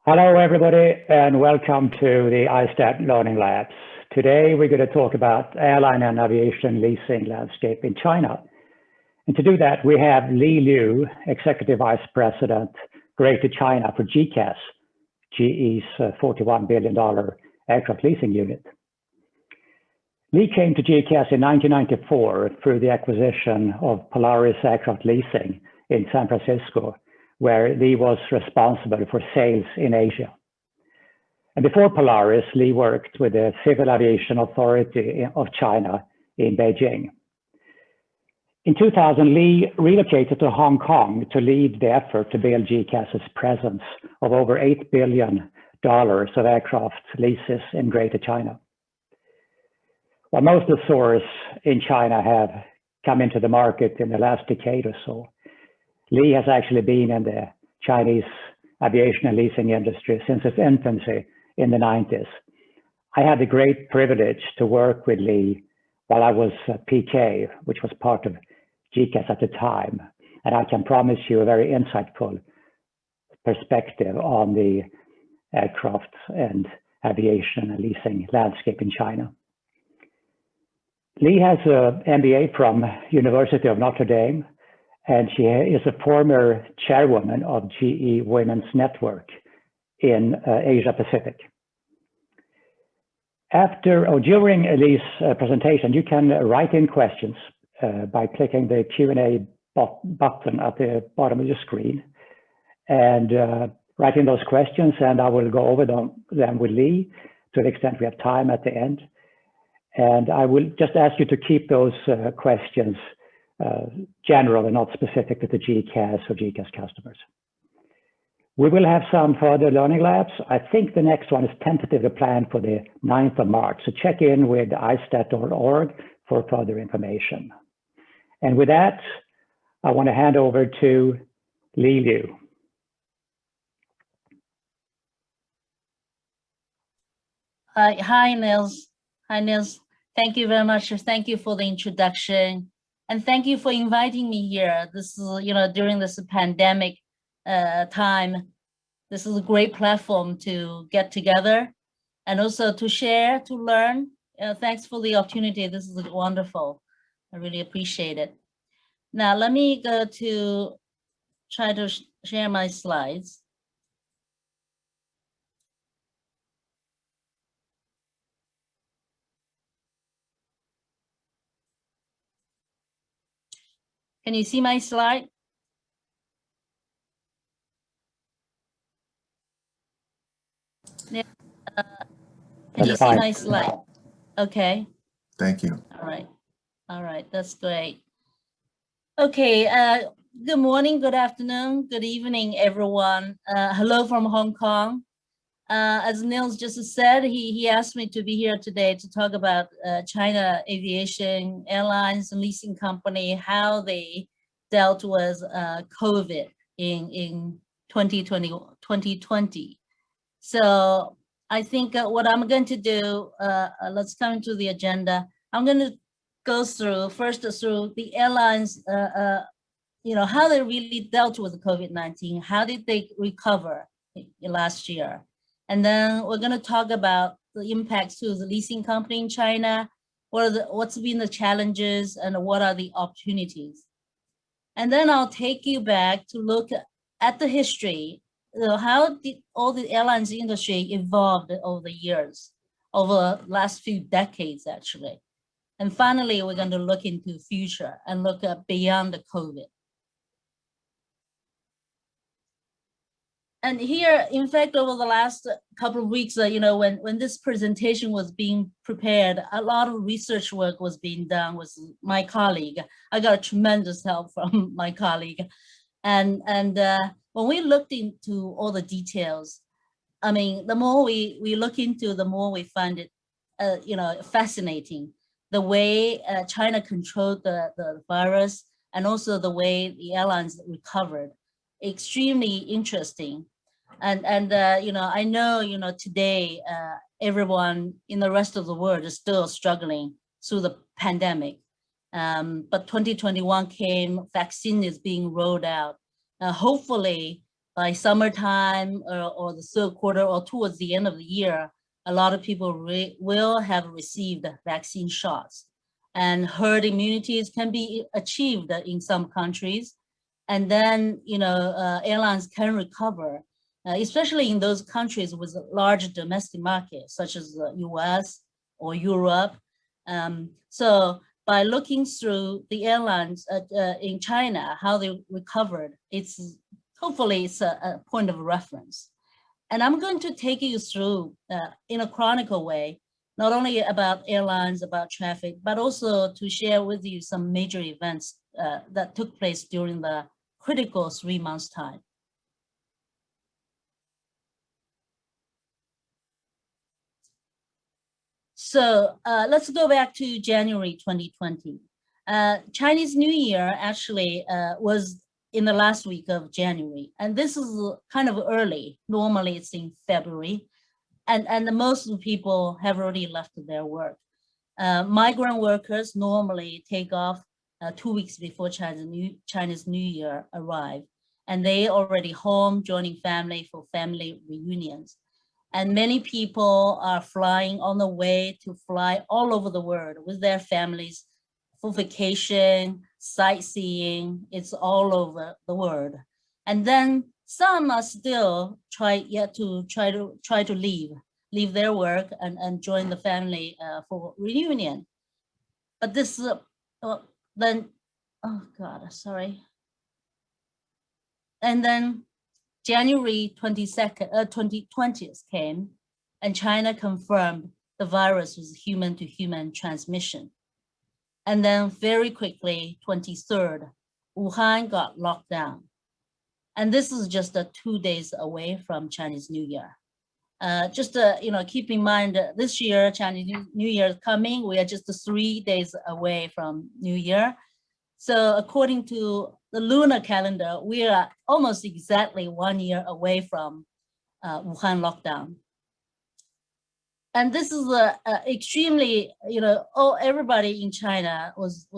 Hello, everybody, and welcome to the ISTAT Learning Labs. Today, we're going to talk about airline and aviation leasing landscape in China. And to do that, we have Li Liu, Executive Vice President, Greater China for GECAS, GE's $41 billion aircraft leasing unit. Li came to GECAS in 1994 through the acquisition of Polaris Aircraft Leasing in San Francisco, where Li was responsible for sales in Asia. And before Polaris, Li worked with the Civil Aviation Authority of China in Beijing. In 2000, Li relocated to Hong Kong to lead the effort to build GECAS's presence of over $8 billion of aircraft leases in Greater China. While most lessors in China have come into the market in the last decade or so, Li has actually been in the Chinese aviation and leasing industry since its infancy in the 90s. I had the great privilege to work with Li while I was at PK, which was part of GECAS at the time. And I can promise you a very insightful perspective on the aircraft and aviation and leasing landscape in China. Li has an MBA from University of Notre Dame, and she is a former chairwoman of GE Women's Network in Asia Pacific. After or during Li's presentation, you can write in questions by clicking the Q&A button at the bottom of your screen and write in those questions, and I will go over them with Li to the extent we have time at the end. And I will just ask you to keep those questions general and not specific to the GECAS or GECAS customers. We will have some further learning labs. I think the next one is tentatively planned for the 9th of March. So check in with istat.org for further information. And with that, I want to hand over to Li Liu. Hi, Niels. Hi, Niels. Thank you very much. Thank you for the introduction. And thank you for inviting me here. This is, during this pandemic time, this is a great platform to get together and also to share, to learn. Thanks for the opportunity. This is wonderful. I really appreciate it. Now, let me go to try to share my slides. Can you see my slide? Can you see my slide? Okay. Thank you. All right, that's great. Okay, good morning, good afternoon, good evening, everyone. Hello from Hong Kong. As Niels just said, he asked me to be here today to talk about China Aviation, Airlines, and Leasing Company, how they dealt with COVID in 2020. So I think what I'm going to do, let's come to the agenda. I'm going to go first through the airlines, how they really dealt with COVID-19, how did they recover last year? And then we're going to talk about the impacts to the leasing company in China, what's been the challenges and what are the opportunities. And then I'll take you back to look at the history, how did all the airlines industry evolved over the years, over the last few decades, actually. And finally, we're going to look into the future and look at beyond the COVID. And here, in fact, over the last couple of weeks, when this presentation was being prepared, a lot of research work was being done with my colleague. I got tremendous help from my colleague. And when we looked into all the details, I mean, the more we look into, the more we find it, fascinating. The way China controlled the virus and also the way the airlines recovered, extremely interesting. And I know, today, everyone in the rest of the world is still struggling through the pandemic. But 2021 came, vaccine is being rolled out. Hopefully, by summertime or the third quarter or towards the end of the year, a lot of people will have received vaccine shots. And herd immunities can be achieved in some countries. And then, airlines can recover, especially in those countries with large domestic markets, such as the US or Europe. So by looking through the airlines in China, how they recovered, hopefully it's a point of reference. And I'm going to take you through in a chronicle way, not only about airlines, about traffic, but also to share with you some major events that took place during the critical 3 months time. So let's go back to January 2020. Chinese New Year actually was in the last week of January. And this is kind of early. Normally it's in February. And most people have already left their work. Migrant workers normally take off 2 weeks before Chinese New Year arrive. And they already home joining family for family reunions. And many people are flying on the way to fly all over the world with their families for vacation, sightseeing. It's all over the world. And then some are still try to leave their work and join the family for reunion. But this then, oh God, sorry. And then January 2020 came, and China confirmed the virus was human-to-human transmission. And then very quickly, 23rd, Wuhan got locked down. And this is just 2 days away from Chinese New Year. Just keep in mind this year, Chinese New Year is coming. We are just 3 days away from New Year. So according to the lunar calendar, we are almost exactly 1 year away from Wuhan lockdown. And this is extremely, everybody in China was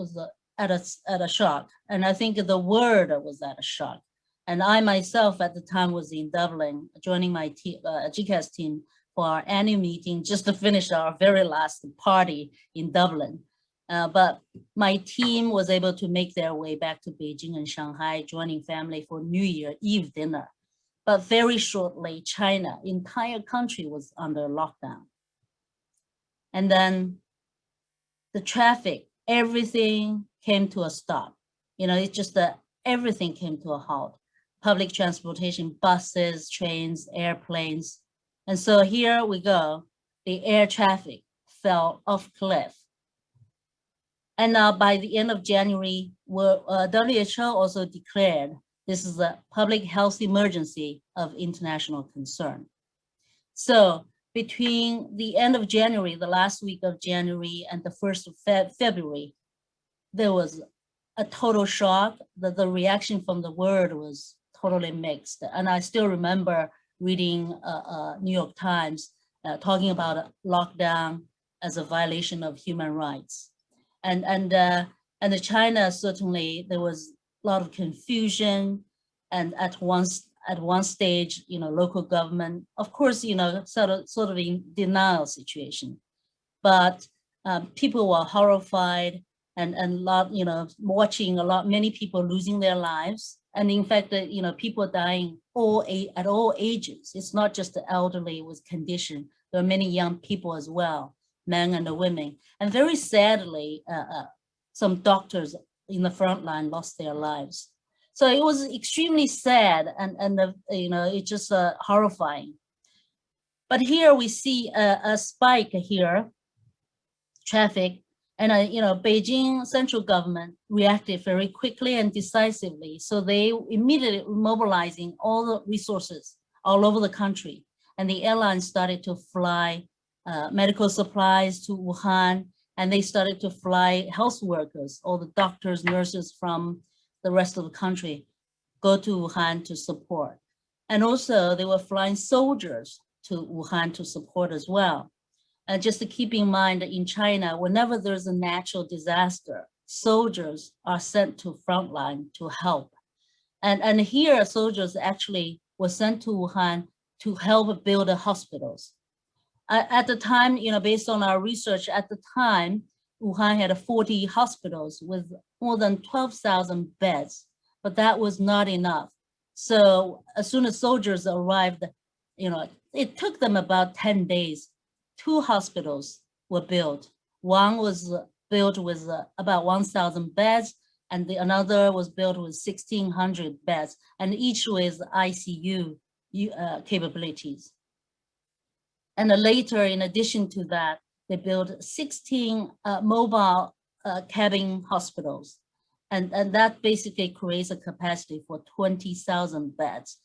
at a shock. And I think the world was at a shock. And I myself at the time was in Dublin, joining my GCAS team for our annual meeting, just to finish our very last party in Dublin. But my team was able to make their way back to Beijing and Shanghai, joining family for New Year Eve dinner. But very shortly, China, entire country was under lockdown. And then the traffic, everything came to a stop. It's just that everything came to a halt. Public transportation, buses, trains, airplanes. And so here we go, the air traffic fell off cliff. And now by the end of January, WHO also declared this is a public health emergency of international concern. So between the end of January, the last week of January, and the 1st of February, there was a total shock. The reaction from the world was totally mixed. And I still remember reading New York Times talking about a lockdown as a violation of human rights. And the China, certainly there was a lot of confusion, and at one stage, local government, of course, sort of in denial situation, but people were horrified and watching many people losing their lives, and in fact, people dying at all ages. It's not just the elderly with condition. There are many young people as well, men and women. And very sadly, some doctors in the front line lost their lives. So it was extremely sad and it's just horrifying. But here we see a spike here, traffic, and Beijing central government reacted very quickly and decisively. So they immediately mobilizing all the resources all over the country, and the airlines started to fly medical supplies to Wuhan, and they started to fly health workers, all the doctors, nurses from the rest of the country, go to Wuhan to support. And also they were flying soldiers to Wuhan to support as well. And just to keep in mind that in China, whenever there's a natural disaster, soldiers are sent to frontline to help. And here soldiers actually was sent to Wuhan to help build the hospitals. At the time, based on our research, at the time, Wuhan had 40 hospitals with more than 12,000 beds, but that was not enough. So as soon as soldiers arrived, it took them about 10 days. 2 hospitals were built. One was built with about 1,000 beds, and another was built with 1,600 beds, and each with ICU capabilities. And later, in addition to that, they built 16 mobile cabin hospitals. And that basically creates a capacity for 20,000 beds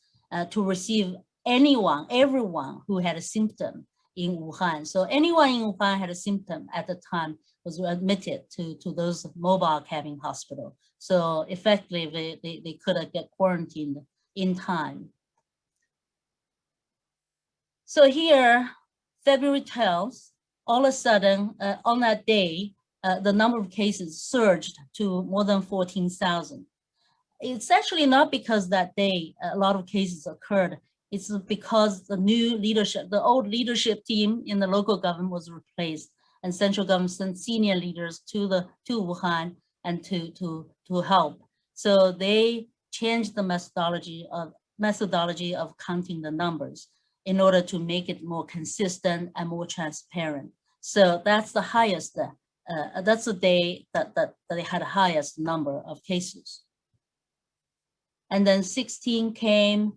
to receive everyone who had a symptom in Wuhan. So anyone in Wuhan had a symptom at the time was admitted to those mobile cabin hospital. So effectively, they could get quarantined in time. So here, February 12th, all of a sudden, on that day, the number of cases surged to more than 14,000. It's actually not because that day a lot of cases occurred. It's because the new leadership, the old leadership team in the local government was replaced, and central government sent senior leaders to Wuhan and to help. So they changed the methodology of counting the numbers in order to make it more consistent and more transparent. So that's the highest, that's the day that they had the highest number of cases. And then 16 came,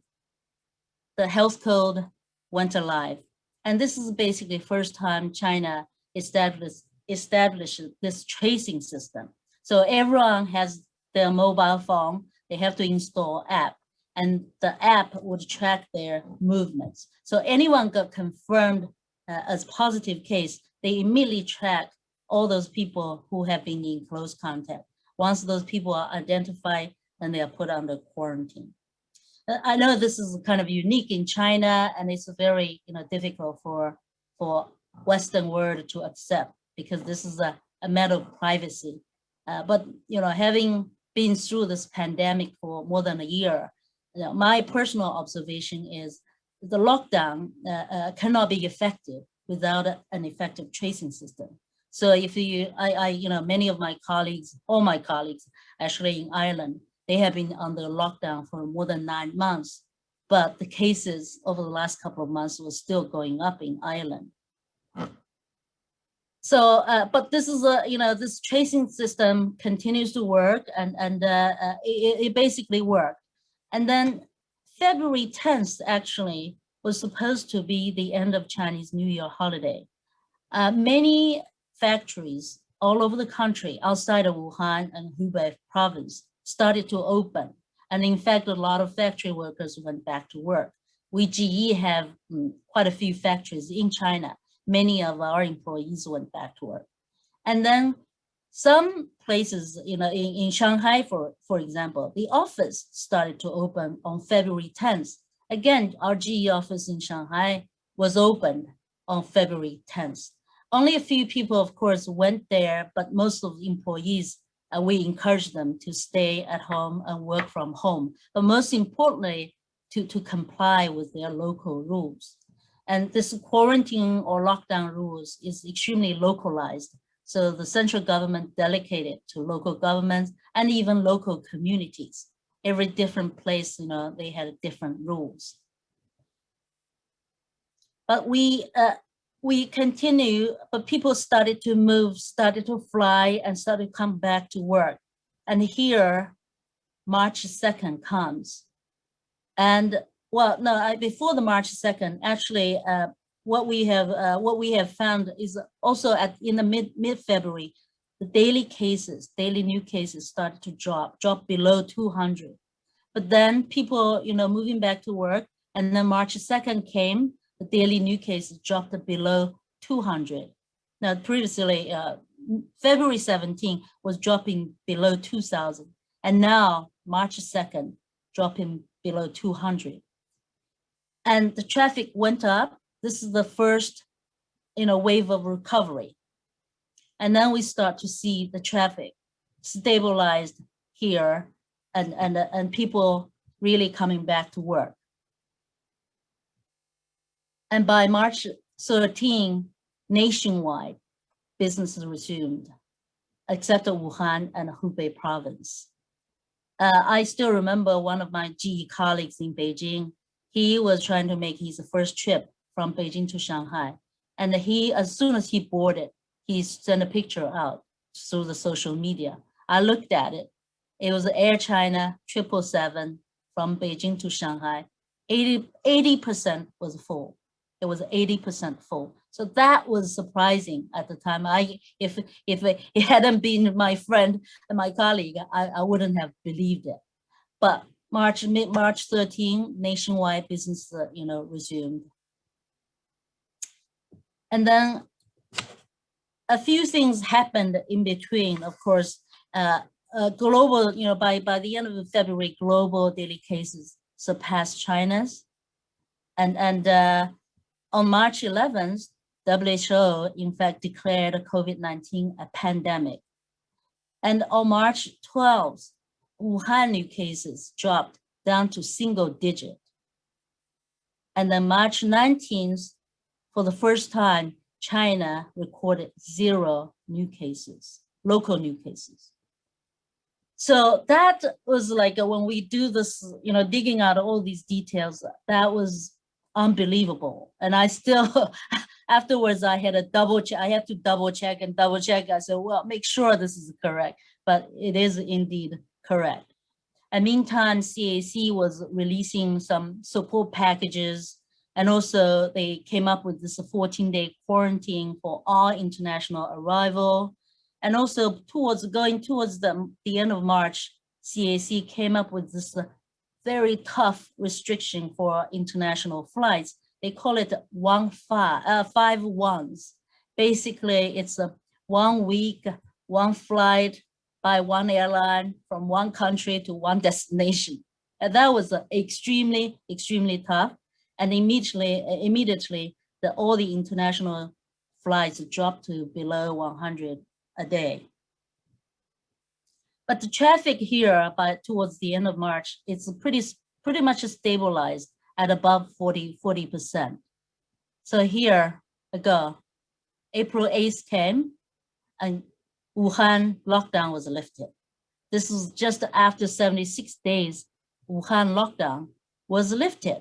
the health code went alive. And this is basically the first time China established this tracing system. So everyone has their mobile phone, they have to install app, and the app would track their movements. So anyone got confirmed as positive case, they immediately track all those people who have been in close contact. Once those people are identified, then they are put under quarantine. I know this is kind of unique in China, and it's very difficult for Western world to accept, because this is a matter of privacy. But having been through this pandemic for more than a year, my personal observation is the lockdown cannot be effective without an effective tracing system. So if many of my colleagues, all my colleagues actually in Ireland, they have been under lockdown for more than 9 months, but the cases over the last couple of months were still going up in Ireland. So, but this is this tracing system continues to work, and it basically worked. And then February 10th actually was supposed to be the end of Chinese New Year holiday. Many factories all over the country outside of Wuhan and Hubei province started to open. And in fact, a lot of factory workers went back to work. We GE have quite a few factories in China. Many of our employees went back to work. And then some places, in Shanghai, for example, the office started to open on February 10th. Again, our GE office in Shanghai was opened on February 10th. Only a few people, of course, went there, but most of the employees, we encouraged them to stay at home and work from home. But most importantly, to comply with their local rules. And this quarantine or lockdown rules is extremely localized. So the central government delegated to local governments and even local communities. Every different place, they had different rules. But we continue, but people started to move, started to fly, and started to come back to work. And here, March 2nd comes. And well, no, before the March 2nd, actually, what we have found is also in the mid-February, the daily new cases started to drop below 200. But then people, moving back to work, and then March 2nd came, the daily new cases dropped below 200. Now, previously, February 17 was dropping below 2,000, and now March 2nd, dropping below 200. And the traffic went up. This is the first, wave of recovery. And then we start to see the traffic stabilized here, and people really coming back to work. And by March 13, nationwide, businesses resumed, except Wuhan and Hubei province. I still remember one of my GE colleagues in Beijing. He was trying to make his first trip from Beijing to Shanghai. And as soon as he boarded, he sent a picture out through the social media. I looked at it. It was Air China 777 from Beijing to Shanghai. 80% was full. It was 80% full. So that was surprising at the time. If it hadn't been my friend and my colleague, I wouldn't have believed it. But mid-March 13, nationwide business, resumed. And then a few things happened in between. Of course, global, by the end of February, global daily cases surpassed China's. And on March 11th, WHO, in fact, declared COVID-19 a pandemic. And on March 12th, Wuhan new cases dropped down to single digit. And then March 19th, for the first time, China recorded 0 new cases, local new cases. So that was like when we do this, digging out all these details, that was unbelievable. And I still, afterwards, I had to double check. I I said, well, make sure this is correct, but it is indeed correct. And meantime, CAC was releasing some support packages, and also they came up with this 14-day quarantine for all international arrival. And also going towards the end of March, CAC came up with this very tough restriction for international flights. They call it 5 ones. Basically, it's a 1 week, 1 flight by 1 airline from 1 country to 1 destination. And that was extremely, extremely tough. And immediately, all the international flights dropped to below 100 a day. But the traffic here towards the end of March, it's pretty much stabilized at above 40%. So here we go. April 8th came and Wuhan lockdown was lifted. This is just after 76 days, Wuhan lockdown was lifted.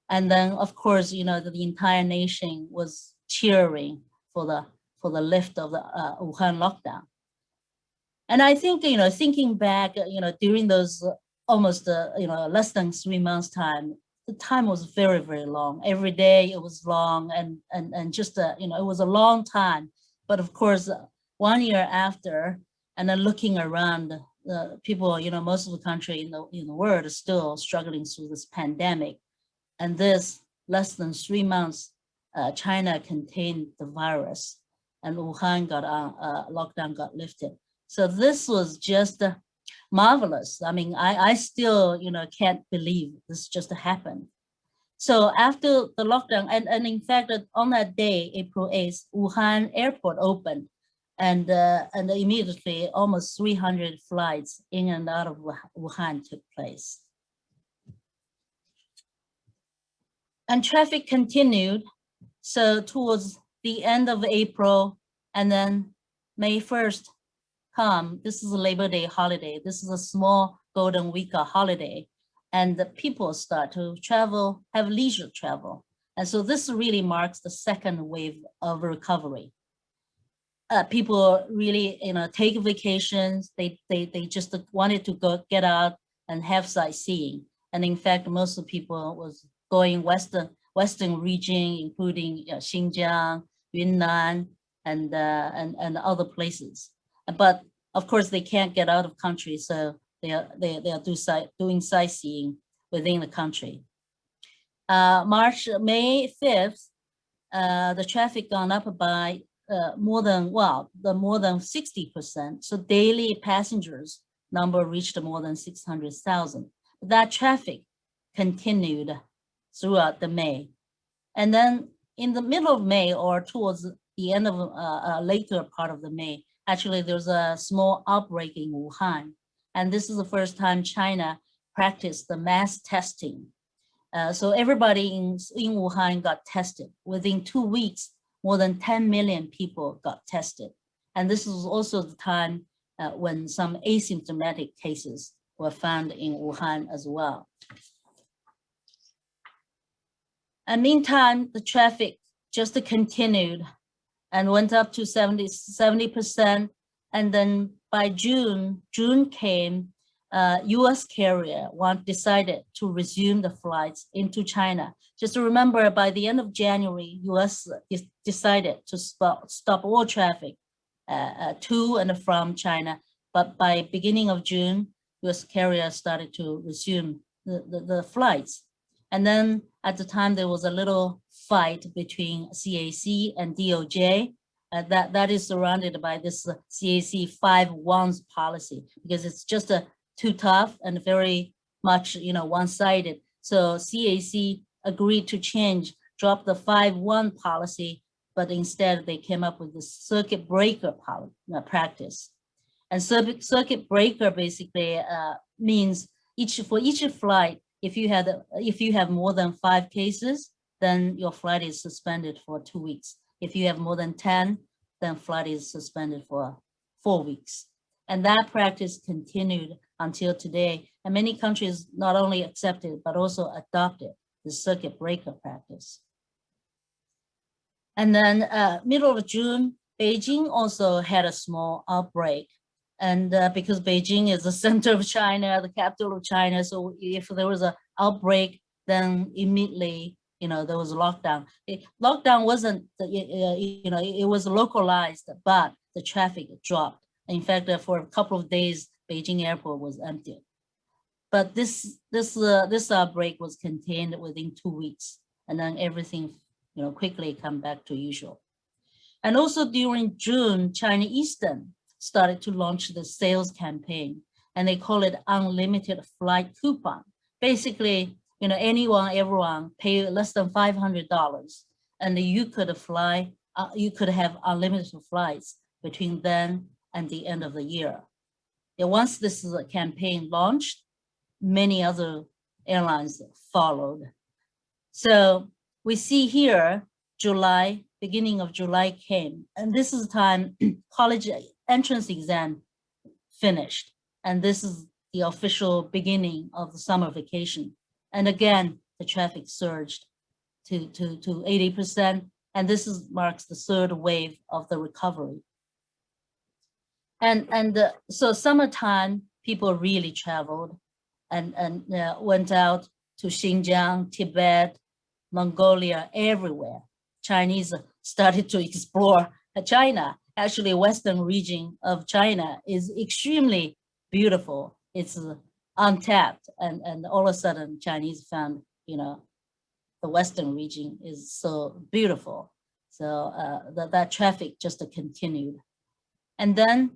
And then of course, the entire nation was cheering for the lift of the Wuhan lockdown. And I think, thinking back, during those almost, less than 3 months time, the time was very, very long. Every day it was long and just, it was a long time. But of course, 1 year after, and then looking around, people, most of the country in the world is still struggling through this pandemic. And this less than 3 months, China contained the virus and Wuhan lockdown got lifted. So this was just marvelous. I mean, I still, can't believe this just happened. So after the lockdown, and in fact, on that day, April 8th, Wuhan airport opened, and immediately almost 300 flights in and out of Wuhan took place. And traffic continued. So towards the end of April, and then May 1st come, this is a Labor Day holiday. This is a small Golden Week holiday. And the people start to travel, have leisure travel. And so this really marks the second wave of recovery. People really, take vacations. They just wanted to get out and have sightseeing. And in fact, most of the people was going western region, including Xinjiang, Yunnan, and other places. But of course, they can't get out of country, so they are doing sightseeing within the country. May 5th, the traffic gone up by more than 60%. So daily passengers number reached more than 600,000. That traffic continued throughout the May. And then in the middle of May or towards the end of later part of the May, actually there's a small outbreak in Wuhan. And this is the first time China practiced the mass testing. So everybody in Wuhan got tested. Within 2 weeks, more than 10 million people got tested. And this was also the time when some asymptomatic cases were found in Wuhan as well. And meantime, the traffic just continued and went up to 70%. And then by June came, US carrier decided to resume the flights into China. Just to remember, by the end of January, US decided to stop all traffic to and from China. But by beginning of June, US carrier started to resume the flights. And then at the time, there was a little fight between CAC and DOJ. That is surrounded by this CAC 5-1 policy, because it's just too tough and very much, one-sided. So CAC agreed to drop the 5-1 policy, but instead they came up with the circuit breaker practice. And circuit breaker basically means for each flight, if you have more than 5 cases, then your flight is suspended for 2 weeks. If you have more than 10, then flight is suspended for 4 weeks. And that practice continued until today. And many countries not only accepted, but also adopted the circuit breaker practice. And then middle of June, Beijing also had a small outbreak. And because Beijing is the center of China, the capital of China, so if there was an outbreak, then immediately, there was a lockdown. Lockdown wasn't, it was localized, but the traffic dropped. In fact, for a couple of days, Beijing airport was empty. But this outbreak was contained within 2 weeks, and then everything, quickly come back to usual. And also during June, China Eastern started to launch the sales campaign, and they call it unlimited flight coupon. Basically, everyone pay less than $500, and you could fly, you could have unlimited flights between then and the end of the year. And once this campaign launched, many other airlines followed. So we see here, beginning of July came, and this is the time college entrance exam finished. And this is the official beginning of the summer vacation. And again, the traffic surged to 80%. And this marks the third wave of the recovery. So summertime, people really traveled and went out to Xinjiang, Tibet, Mongolia, everywhere. Chinese started to explore China. Actually, Western region of China is extremely beautiful. It's untapped, and all of a sudden, Chinese found, the Western region is so beautiful. So that traffic just continued. And then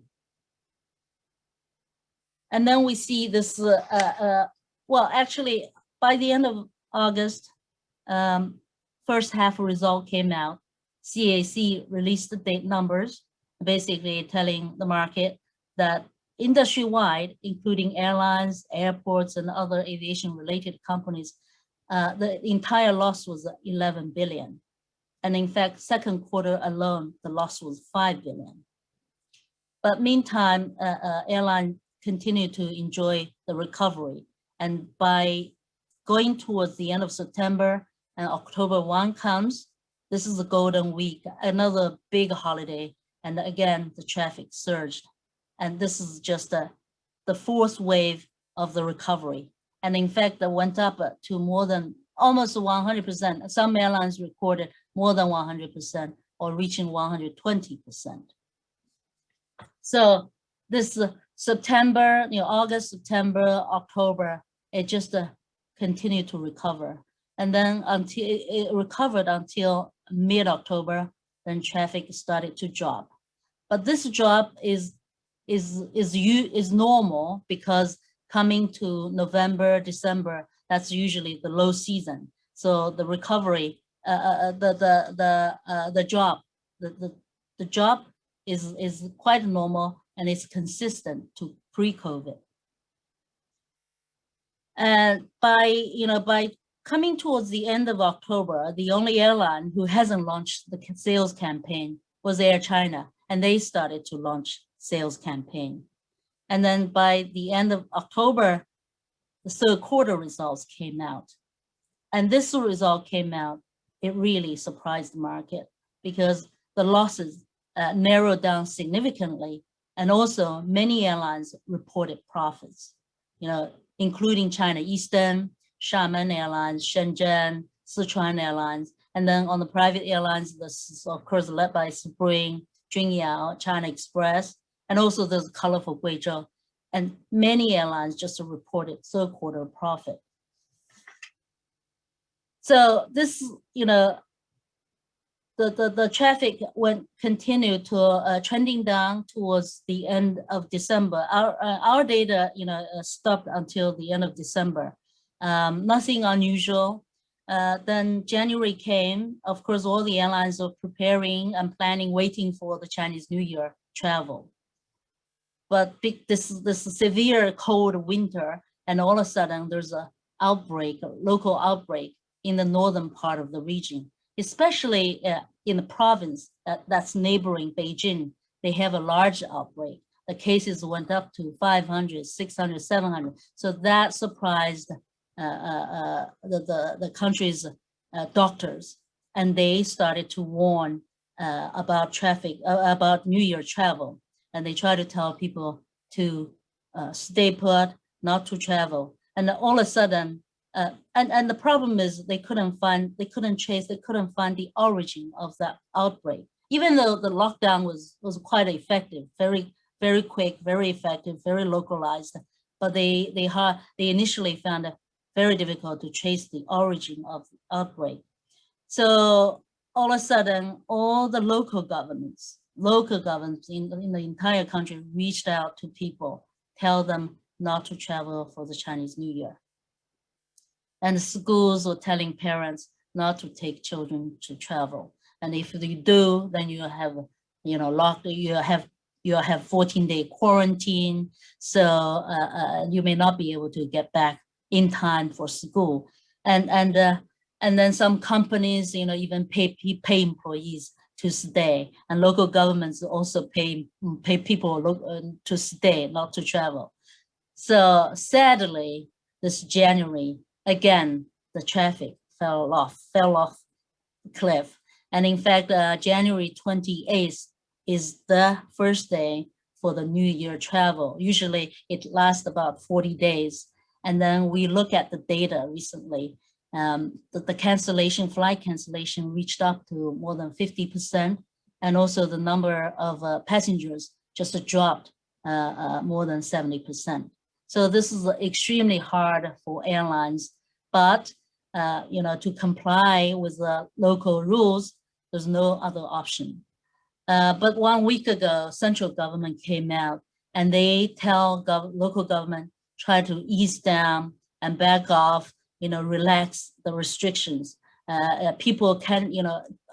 we see this, well, actually, by the end of August, first half result came out. CAC released the date numbers, basically telling the market that industry-wide, including airlines, airports, and other aviation-related companies, the entire loss was 11 billion. And in fact, second quarter alone, the loss was 5 billion. But meantime, airline continued to enjoy the recovery. And by going towards the end of September and October 1 comes, this is the golden week, another big holiday. And again, the traffic surged. And this is just the fourth wave of the recovery. And in fact, that went up to more than almost 100%. Some airlines recorded more than 100% or reaching 120%. So this September, August, September, October, it just continued to recover. And then until it recovered until mid-October, then traffic started to drop. But this drop is normal, because coming to November, December, that's usually the low season. So the recovery, the drop is quite normal, and it's consistent to pre-COVID. And by coming towards the end of October, the only airline who hasn't launched the sales campaign was Air China, and they started to launch sales campaign. And then by the end of October, the third quarter results came out. And this result came out, it really surprised the market because the losses narrowed down significantly. And also many airlines reported profits, including China Eastern, Xiamen Airlines, Shenzhen, Sichuan Airlines. And then on the private airlines, this is of course led by Spring, Junyao, China Express, and also there's colorful Guizhou. And many airlines just reported third quarter profit. So this, the traffic continued to trending down towards the end of December. Our data, stopped until the end of December. Nothing unusual. Then January came. Of course, all the airlines were preparing and planning, waiting for the Chinese New Year travel. But this severe cold winter, and all of a sudden there's a local outbreak in the northern part of the region, especially in the province that's neighboring Beijing. They have a large outbreak. The cases went up to 500, 600, 700. So that surprised the country's doctors, and they started to warn about about New Year travel. And they try to tell people to stay put, not to travel. And all of a sudden, and the problem is they couldn't find the origin of that outbreak. Even though the lockdown was quite effective, very, very quick, very effective, very localized, but they initially found it very difficult to trace the origin of the outbreak. So all of a sudden, all the local governments in the entire country reached out to people, tell them not to travel for the Chinese New Year. And the schools were telling parents not to take children to travel. And if you do, then you have, you have 14-day quarantine. So you may not be able to get back in time for school. And then some companies, even pay employees to stay, and local governments also pay people to stay, not to travel. So sadly, this January, again, the traffic fell off the cliff. And in fact, January 28th is the first day for the New Year travel. Usually it lasts about 40 days. And then we look at the data recently, the flight cancellation reached up to more than 50%. And also the number of passengers just dropped more than 70%. So this is extremely hard for airlines, but to comply with the local rules, there's no other option. But 1 week ago, central government came out and they tell local government try to ease down and back off, relax the restrictions. People can,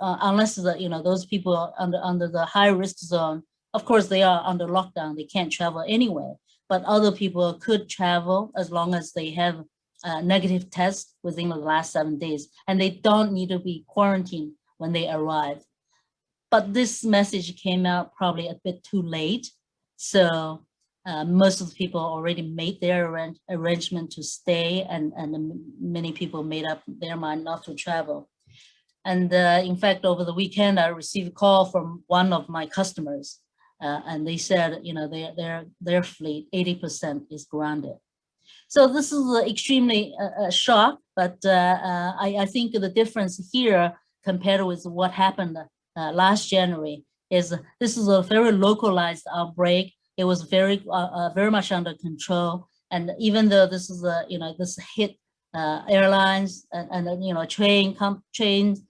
unless those people under the high risk zone, of course they are under lockdown, they can't travel anyway. But other people could travel as long as they have a negative test within the last 7 days, and they don't need to be quarantined when they arrive. But this message came out probably a bit too late. So most of the people already made their arrangement to stay, and many people made up their mind not to travel. And in fact, over the weekend, I received a call from one of my customers, and they said, their fleet, 80% is grounded. So this is extremely shock, but I think the difference here compared with what happened last January is this is a very localized outbreak. It was very much under control, and even though this is this hit airlines and train companies,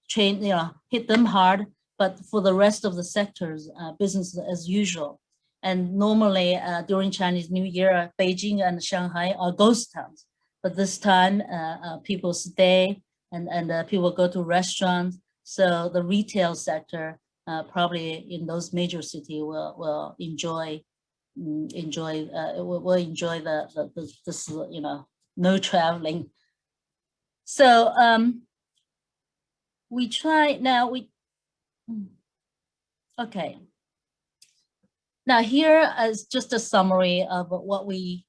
hit them hard, but for the rest of the sectors, business as usual. And normally during Chinese New Year, Beijing and Shanghai are ghost towns, but this time people stay and people go to restaurants. So the retail sector probably in those major cities will enjoy this no traveling. So we try now, okay. Now here is just a summary of what we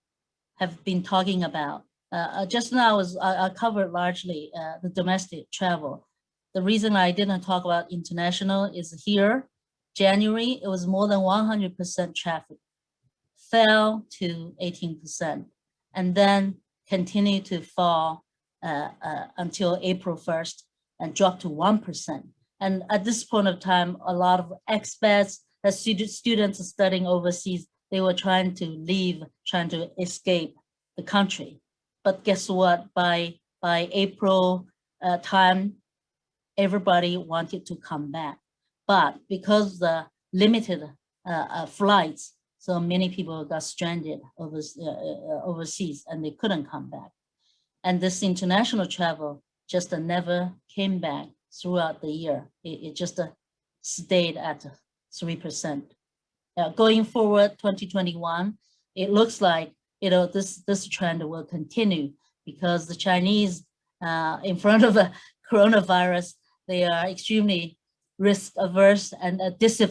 have been talking about. Just now I covered largely the domestic travel. The reason I didn't talk about international is here, January, it was more than 100% traffic, fell to 18%, and then continued to fall until April 1st and dropped to 1%. And at this point of time, a lot of expats, students studying overseas, they were trying to leave, trying to escape the country. But guess what? By April time, everybody wanted to come back. But because the limited flights, so many people got stranded overseas and they couldn't come back. And this international travel just never came back throughout the year. It just stayed at 3%. Going forward, 2021, it looks like this trend will continue because the Chinese, in front of the coronavirus, they are extremely risk averse and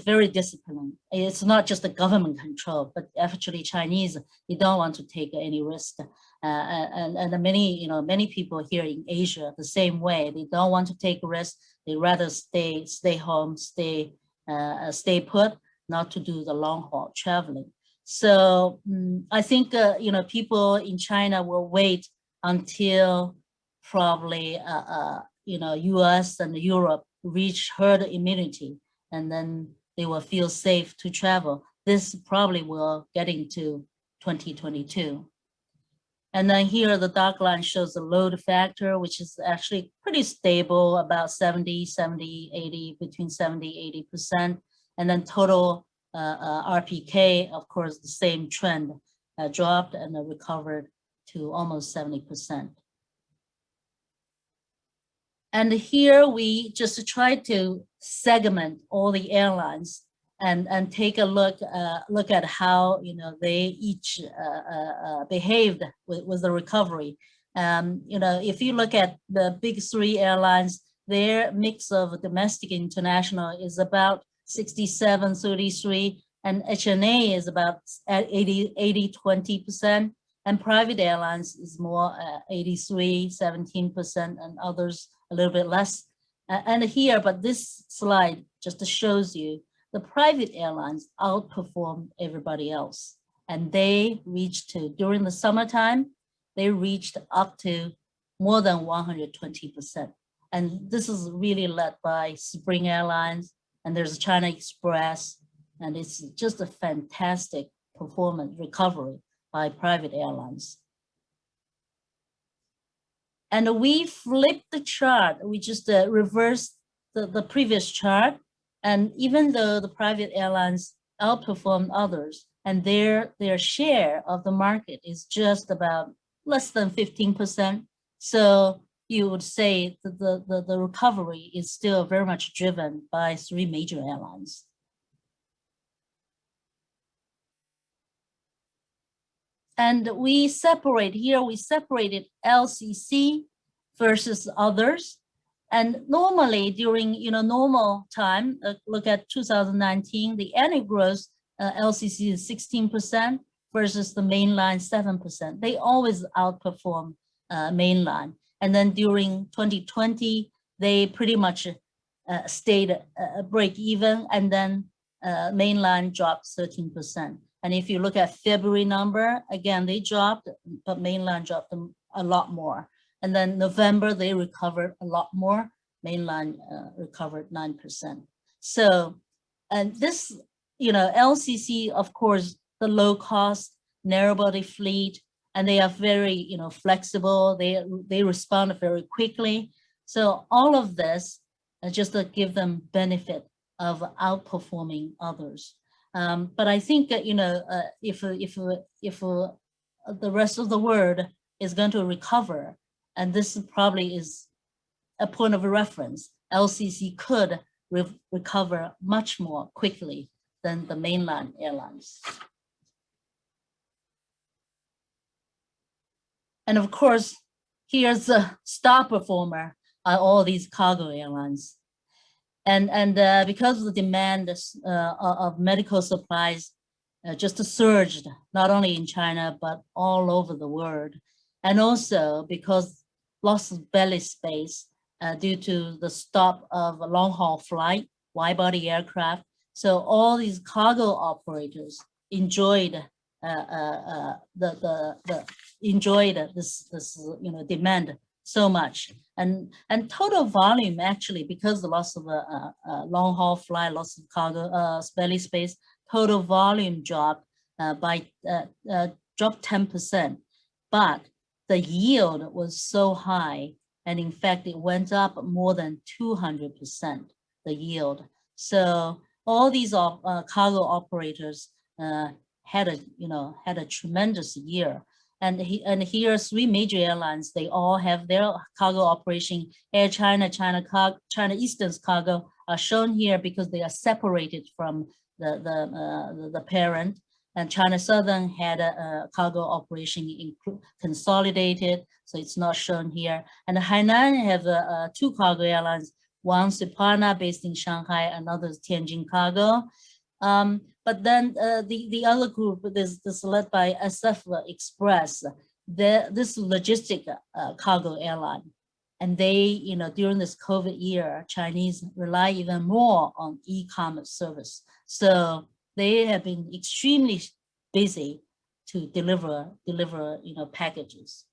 very disciplined. It's not just the government control, but actually Chinese, they don't want to take any risk. And many people here in Asia the same way. They don't want to take risks. They rather stay home, stay put, not to do the long haul traveling. So I think people in China will wait until probably US and Europe reach herd immunity, and then they will feel safe to travel. This probably will get into 2022. And then here the dark line shows the load factor, which is actually pretty stable, about 70, 80, between 70, 80%. And then total RPK, of course, the same trend, dropped and recovered to almost 70%. And here we just try to segment all the airlines and take a look at how they each behaved with the recovery. If you look at the big three airlines, their mix of domestic and international is about 67-33, and HNA is about at 80-20%, and private airlines is more 83-17%, and others a little bit less. And here, but this slide just shows you the private airlines outperformed everybody else. And they reached during the summertime, they reached up to more than 120%. And this is really led by Spring Airlines, and there's China Express, and it's just a fantastic performance recovery by private airlines. And we flipped the chart. We just reversed the previous chart. And even though the private airlines outperformed others, and their share of the market is just about less than 15%. So you would say that the recovery is still very much driven by three major airlines. And we separated LCC versus others. And normally during normal time, look at 2019, the annual growth LCC is 16% versus the mainline 7%. They always outperform mainline. And then during 2020, they pretty much stayed break even, and then mainline dropped 13%. And if you look at February number, again, they dropped, but mainline dropped them a lot more. And then November, they recovered a lot more. Mainline recovered 9%. So, and this, LCC, of course, the low cost, narrow body fleet, and they are very, flexible. They respond very quickly. So all of this just to give them benefit of outperforming others. But I think that, if the rest of the world is going to recover, and this probably is a point of reference, LCC could recover much more quickly than the mainline airlines. And of course, here's the star performer are all these cargo airlines. And because of the demand of medical supplies just surged, not only in China, but all over the world. And also because loss of belly space due to the stop of a long-haul flight, wide-body aircraft. So all these cargo operators enjoyed this demand so much, and total volume actually, because the loss of a long-haul flight, loss of cargo belly space, total volume dropped dropped 10%, but the yield was so high, and in fact it went up more than 200%, the yield. So all these cargo operators had a tremendous year. And here are 3 major airlines. They all have their cargo operation. Air China, China Eastern's cargo are shown here because they are separated from the parent. And China Southern had a cargo operation consolidated, so it's not shown here. And Hainan have 2 cargo airlines, one Suparna based in Shanghai, another Tianjin Cargo. But then the other group, this led by SF Express, this logistic cargo airline. And they, during this COVID year, Chinese rely even more on e-commerce service. So they have been extremely busy to deliver packages.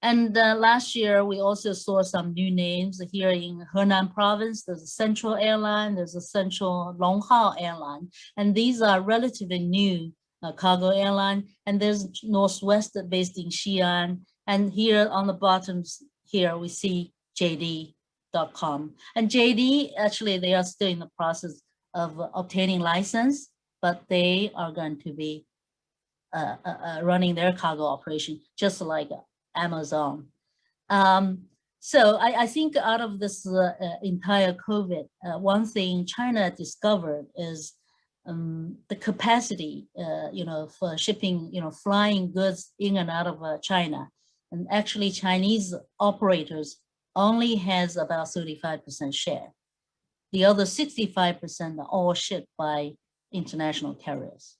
And last year, we also saw some new names here in Henan province. There's a Central Airline, there's a Central Longhao Airline, and these are relatively new cargo airline. And there's Northwest based in Xi'an. And here on the bottom here, we see JD.com. And JD, actually, they are still in the process of obtaining license, but they are going to be running their cargo operation just like Amazon. So I think out of this entire COVID, one thing China discovered is the capacity, for shipping, flying goods in and out of China. And actually Chinese operators only has about 35% share. The other 65% are all shipped by international carriers.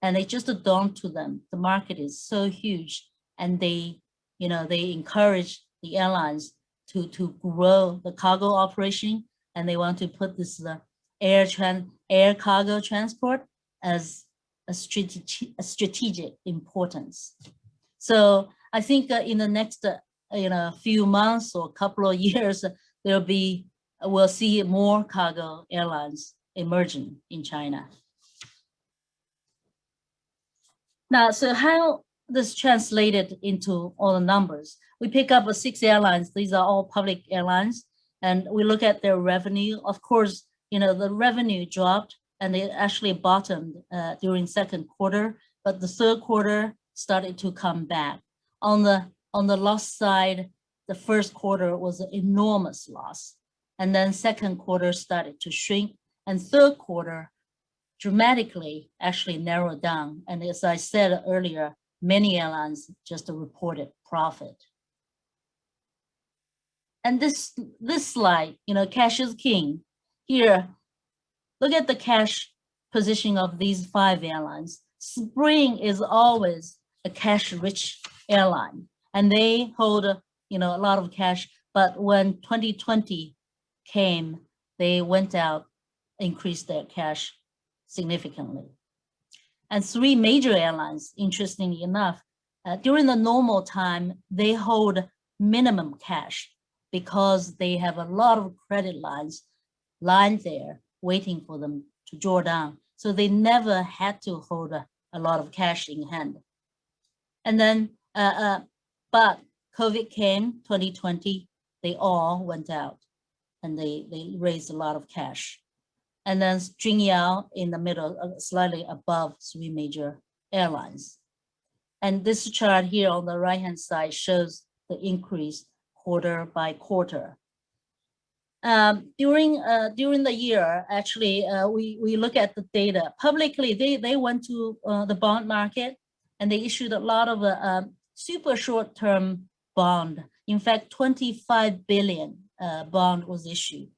And it just dawned to them, the market is so huge, and they encourage the airlines to grow the cargo operation, and they want to put this air cargo transport as a strategic importance. So I think in the next few months or couple of years, we'll see more cargo airlines emerging in China. Now, so how this translated into all the numbers? We pick up 6 airlines. These are all public airlines, and we look at their revenue. Of course, the revenue dropped, and it actually bottomed during second quarter, but the third quarter started to come back. On the loss side, the first quarter was an enormous loss, and then second quarter started to shrink, and third quarter dramatically actually narrowed down. And as I said earlier, many airlines just reported profit. And this slide, cash is king. Here, look at the cash position of these 5 airlines. Spring is always a cash-rich airline, and they hold a lot of cash. But when 2020 came, they went out, increased their cash significantly. And 3 major airlines, interestingly enough, during the normal time, they hold minimum cash because they have a lot of credit lines lying there waiting for them to draw down. So they never had to hold a lot of cash in hand. And then, but COVID came, 2020, they all went out and they raised a lot of cash. And then Jungyao in the middle, slightly above 3 major airlines. And this chart here on the right-hand side shows the increase quarter by quarter. During the year, actually, we look at the data. Publicly, they went to the bond market, and they issued a lot of super short-term bond. In fact, 25 billion bond was issued.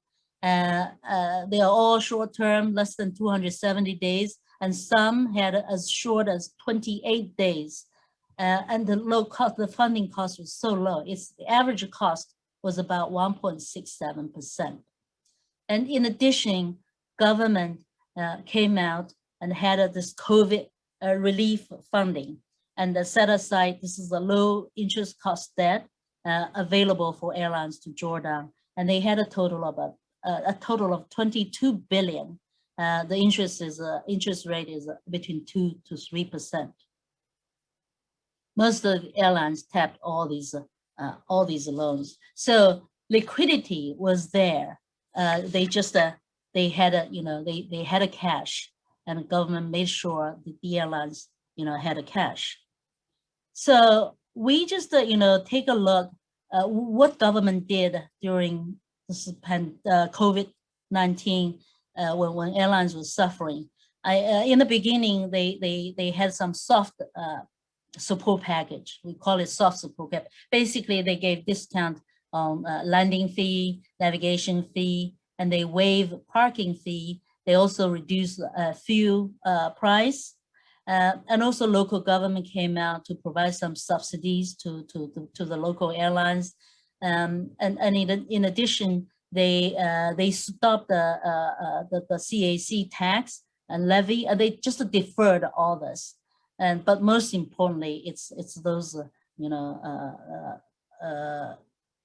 They are all short-term, less than 270 days, and some had as short as 28 days. And the low cost, the funding cost was so low. The average cost was about 1.67%. And in addition, government came out and had this COVID relief funding and set aside, this is a low interest cost debt available for airlines to draw down. And they had a total of 22 billion. The interest rate is between 2 to 3%. Most of the airlines tapped all these loans. So liquidity was there. They had a cash, and the government made sure that the airlines had a cash. So we just take a look what government did during this COVID-19 when airlines were suffering. In the beginning, they had some soft support package. We call it soft support package. Basically, they gave discount on landing fee, navigation fee, and they waive parking fee. They also reduce fuel price. And also local government came out to provide some subsidies to the local airlines. And in addition, they stopped the CAC tax and levy, and they just deferred all this. But most importantly, it's those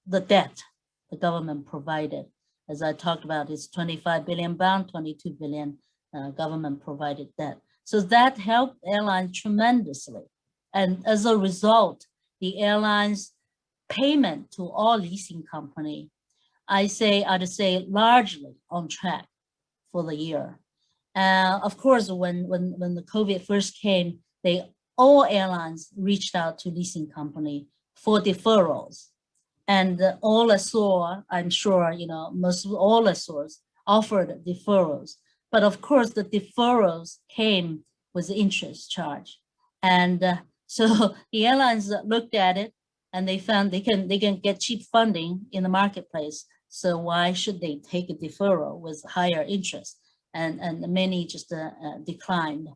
the debt the government provided. As I talked about, it's 25 billion bond, 22 billion government provided debt. So that helped airlines tremendously. And as a result, the airlines payment to all leasing company, I'd say largely on track for the year. Of course, when the COVID first came, all airlines reached out to leasing company for deferrals. And all lessors, I'm sure, most all lessors offered deferrals. But of course, the deferrals came with interest charge. And so the airlines looked at it and they found they can get cheap funding in the marketplace. So why should they take a deferral with higher interest? And many just declined.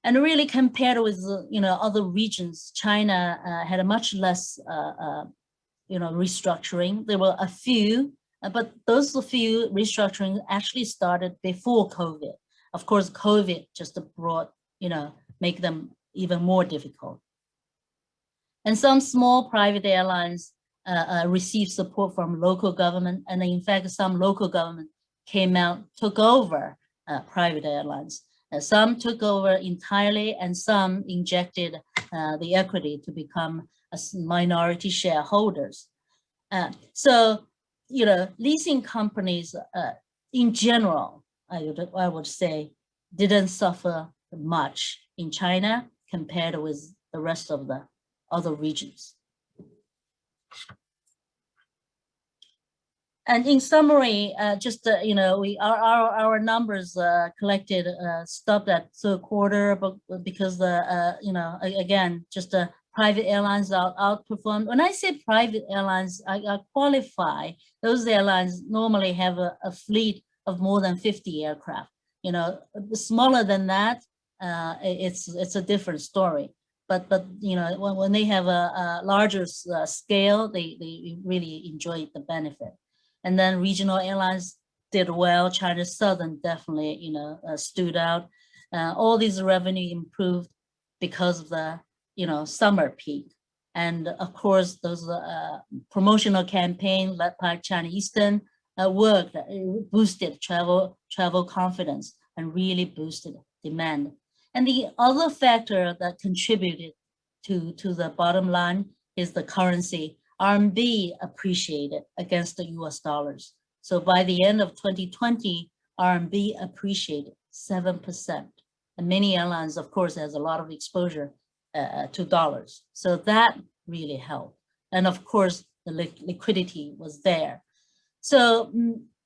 And really compared with other regions, China had a much less restructuring. There were a few, but those few restructuring actually started before COVID. Of course, COVID just brought make them even more difficult. And some small private airlines received support from local government, and in fact, some local government came out, took over private airlines. Some took over entirely, and some injected the equity to become minority shareholders. So, leasing companies in general, I would say, didn't suffer much in China compared with the rest of the other regions. And in summary, our numbers collected stopped at third quarter, but because again, just the private airlines outperformed. When I say private airlines, I qualify those airlines normally have a fleet of more than 50 aircraft. Smaller than that, it's a different story. But when they have a larger scale, they really enjoy the benefit. And then regional airlines did well. China Southern definitely, stood out. All these revenue improved because of the, summer peak. And of course, those promotional campaign led by China Eastern worked, boosted travel confidence and really boosted demand. And the other factor that contributed to the bottom line is the currency. RMB appreciated against the US dollars. So by the end of 2020, RMB appreciated 7%. And many airlines, of course, has a lot of exposure to dollars. So that really helped. And of course, the liquidity was there. So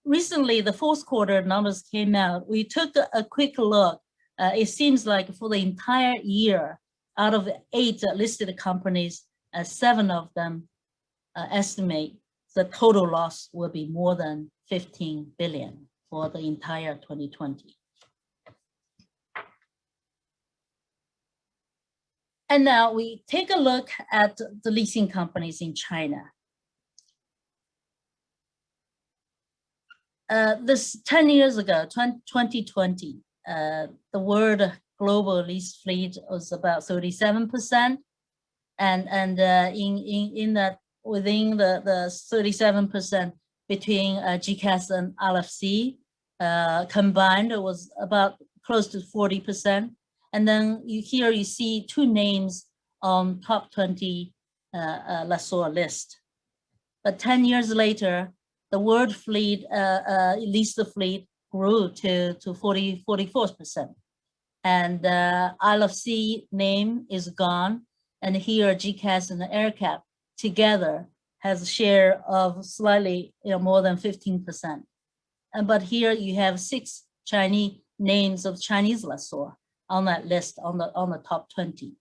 recently, the fourth quarter numbers came out. We took a quick look. It seems like for the entire year, out of 8 listed companies, 7 of them estimate the total loss will be more than 15 billion for the entire 2020. And now we take a look at the leasing companies in China. This 10 years ago, 2020, the world global lease fleet was about 37%, and in that within the 37% between GCAS and LFC combined, it was about close to 40%. And then here you see 2 names on top 20 lessor list. But 10 years later, the world fleet, leased fleet grew to 44%. And LFC name is gone. And here GCAS and the AirCap together has a share of slightly more than 15%. But here you have 6 Chinese names of Chinese lessor on that list, on the top 20.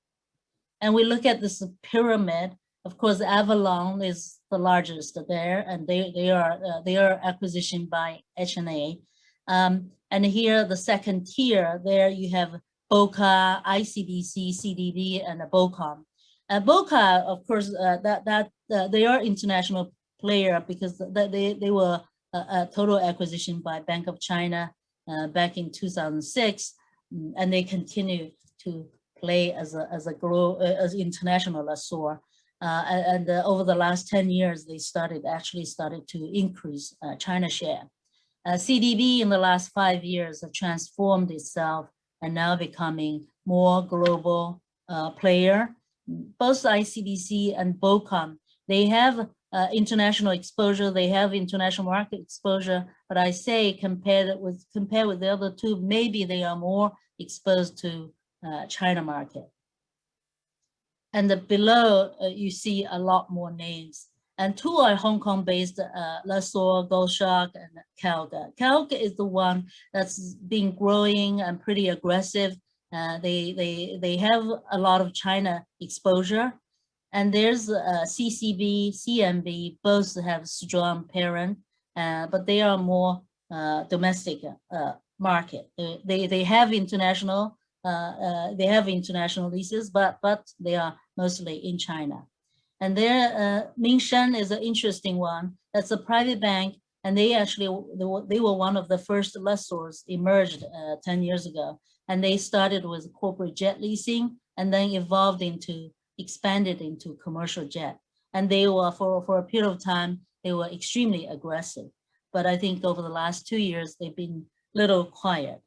And we look at this pyramid. Of course, Avalon is the largest there, and they are acquisition by HNA. And here the second tier, there you have BOCA, ICBC, CDD, and BOCOM. BOCA, of course, they are international player because they were a total acquisition by Bank of China back in 2006. And they continue to play as international lessor, and over the last 10 years they actually started to increase China share. CDB in the last 5 years have transformed itself and now becoming more global player. Both ICBC and BOCOM, they have international exposure, they have international market exposure, but I say compared with the other 2, maybe they are more exposed to China market. And below you see a lot more names, and 2 are Hong Kong-based lessor, Goldshot and Calga. Calga is the one that's been growing and pretty aggressive. They have a lot of China exposure. And there's CCB, CMB, both have strong parent, but they are more domestic market. They have international leases, but they are mostly in China. And there, Mingshan is an interesting one. That's a private bank, and they were one of the first lessors emerged 10 years ago. And they started with corporate jet leasing, and then expanded into commercial jet. And they were, for a period of time, they were extremely aggressive. But I think over the last 2 years, they've been a little quiet.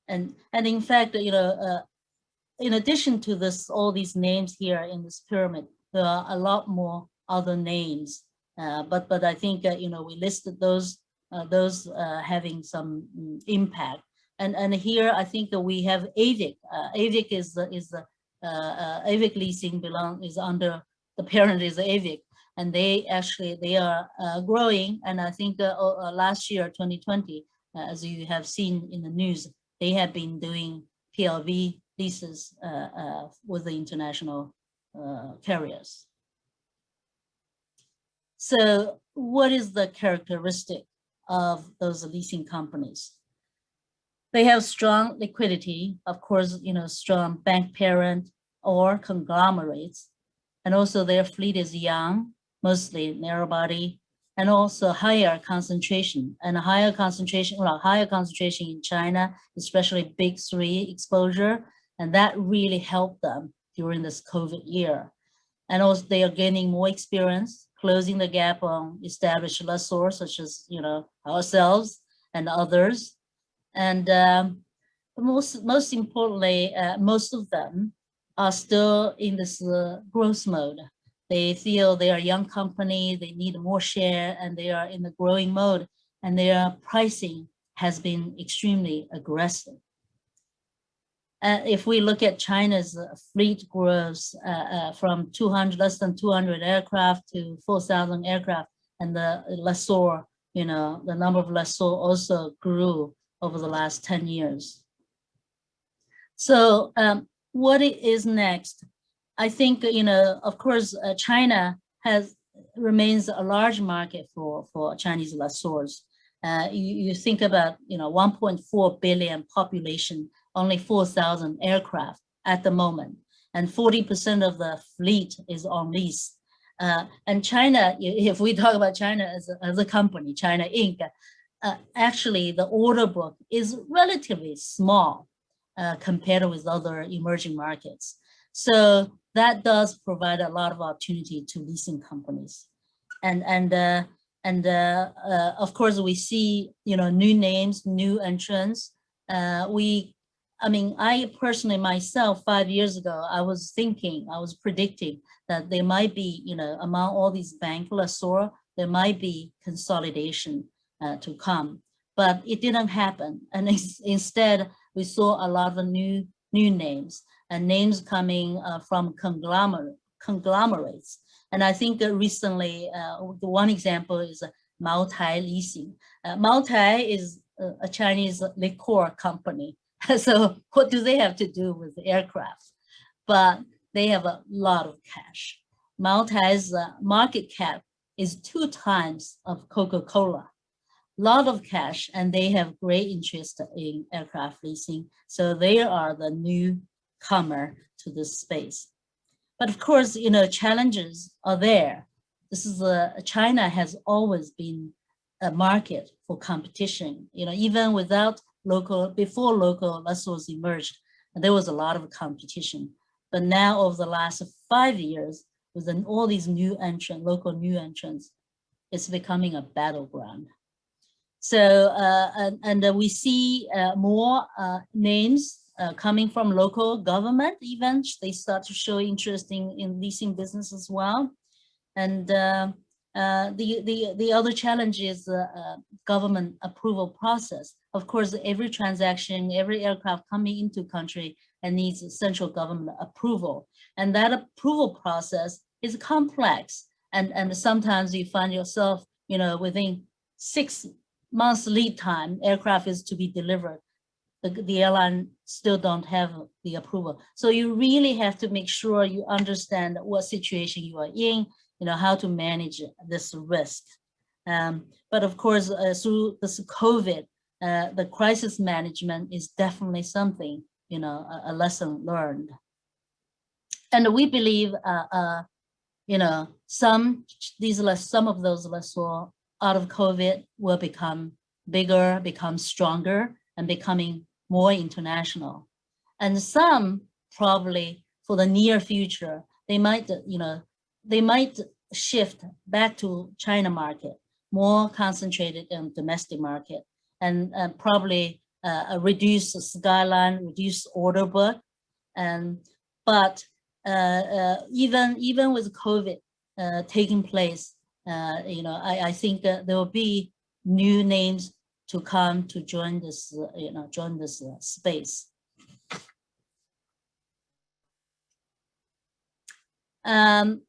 And in fact, in addition to all these names here in this pyramid, there are a lot more other names. But I think we listed those having some impact. And here I think that we have AVIC. AVIC is Avic Leasing is under the parent is Avic, and they are growing. And I think last year, 2020, as you have seen in the news, they have been doing PLV leases with the international carriers. So what is the characteristic of those leasing companies? They have strong liquidity, of course, strong bank parent or conglomerates, and also their fleet is young, mostly narrow body, and also higher concentration in China, especially big 3 exposure, and that really helped them during this COVID year. And also they are gaining more experience, closing the gap on established lessors such as ourselves and others. And most importantly, most of them are still in this growth mode. They feel they are a young company, they need more share, and they are in the growing mode, and their pricing has been extremely aggressive. If we look at China's fleet growth from less than 200 aircraft to 4,000 aircraft, and the lessor, the number of lessor also grew over the last 10 years. So what it is next, I think, of course, China remains a large market for Chinese lessors. You think about, 1.4 billion population, only 4,000 aircraft at the moment, and 40% of the fleet is on lease. And China, if we talk about China as a company, China Inc., actually the order book is relatively small compared with other emerging markets. So that does provide a lot of opportunity to leasing companies. And of course, we see, new names, new entrants. I personally myself, 5 years ago, I was predicting that there might be, among all these bank lessors, there might be consolidation to come, but it didn't happen. And instead, we saw a lot of new names and names coming from conglomerates. And I think recently, the one example is Maotai Leasing. Maotai is a Chinese liquor company. So what do they have to do with the aircraft? But they have a lot of cash. Maotai's market cap is 2 times of Coca-Cola. Lot of cash, and they have great interest in aircraft leasing. So they are the newcomer to this space. But of course, challenges are there. This is China has always been a market for competition. Even before local lessors emerged, there was a lot of competition. But now, over the last 5 years, with all these local new entrants, it's becoming a battleground. So, we see more names coming from local government. Even they start to show interest in leasing business as well. And the other challenge is government approval process. Of course, every transaction, every aircraft coming into country and needs central government approval. And that approval process is complex. And sometimes you find yourself, within 6 months lead time, aircraft is to be delivered. The airline still don't have the approval. So you really have to make sure you understand what situation you are in, how to manage this risk. But of course, through this COVID, the crisis management is definitely something, a lesson learned. And we believe, some of those lessors out of COVID will become bigger, become stronger, and becoming more international. And some probably for the near future, they might shift back to China market, more concentrated in domestic market, and probably reduce the skyline, reduce order book. But even with COVID taking place, I think there will be new names to come to join this, space. And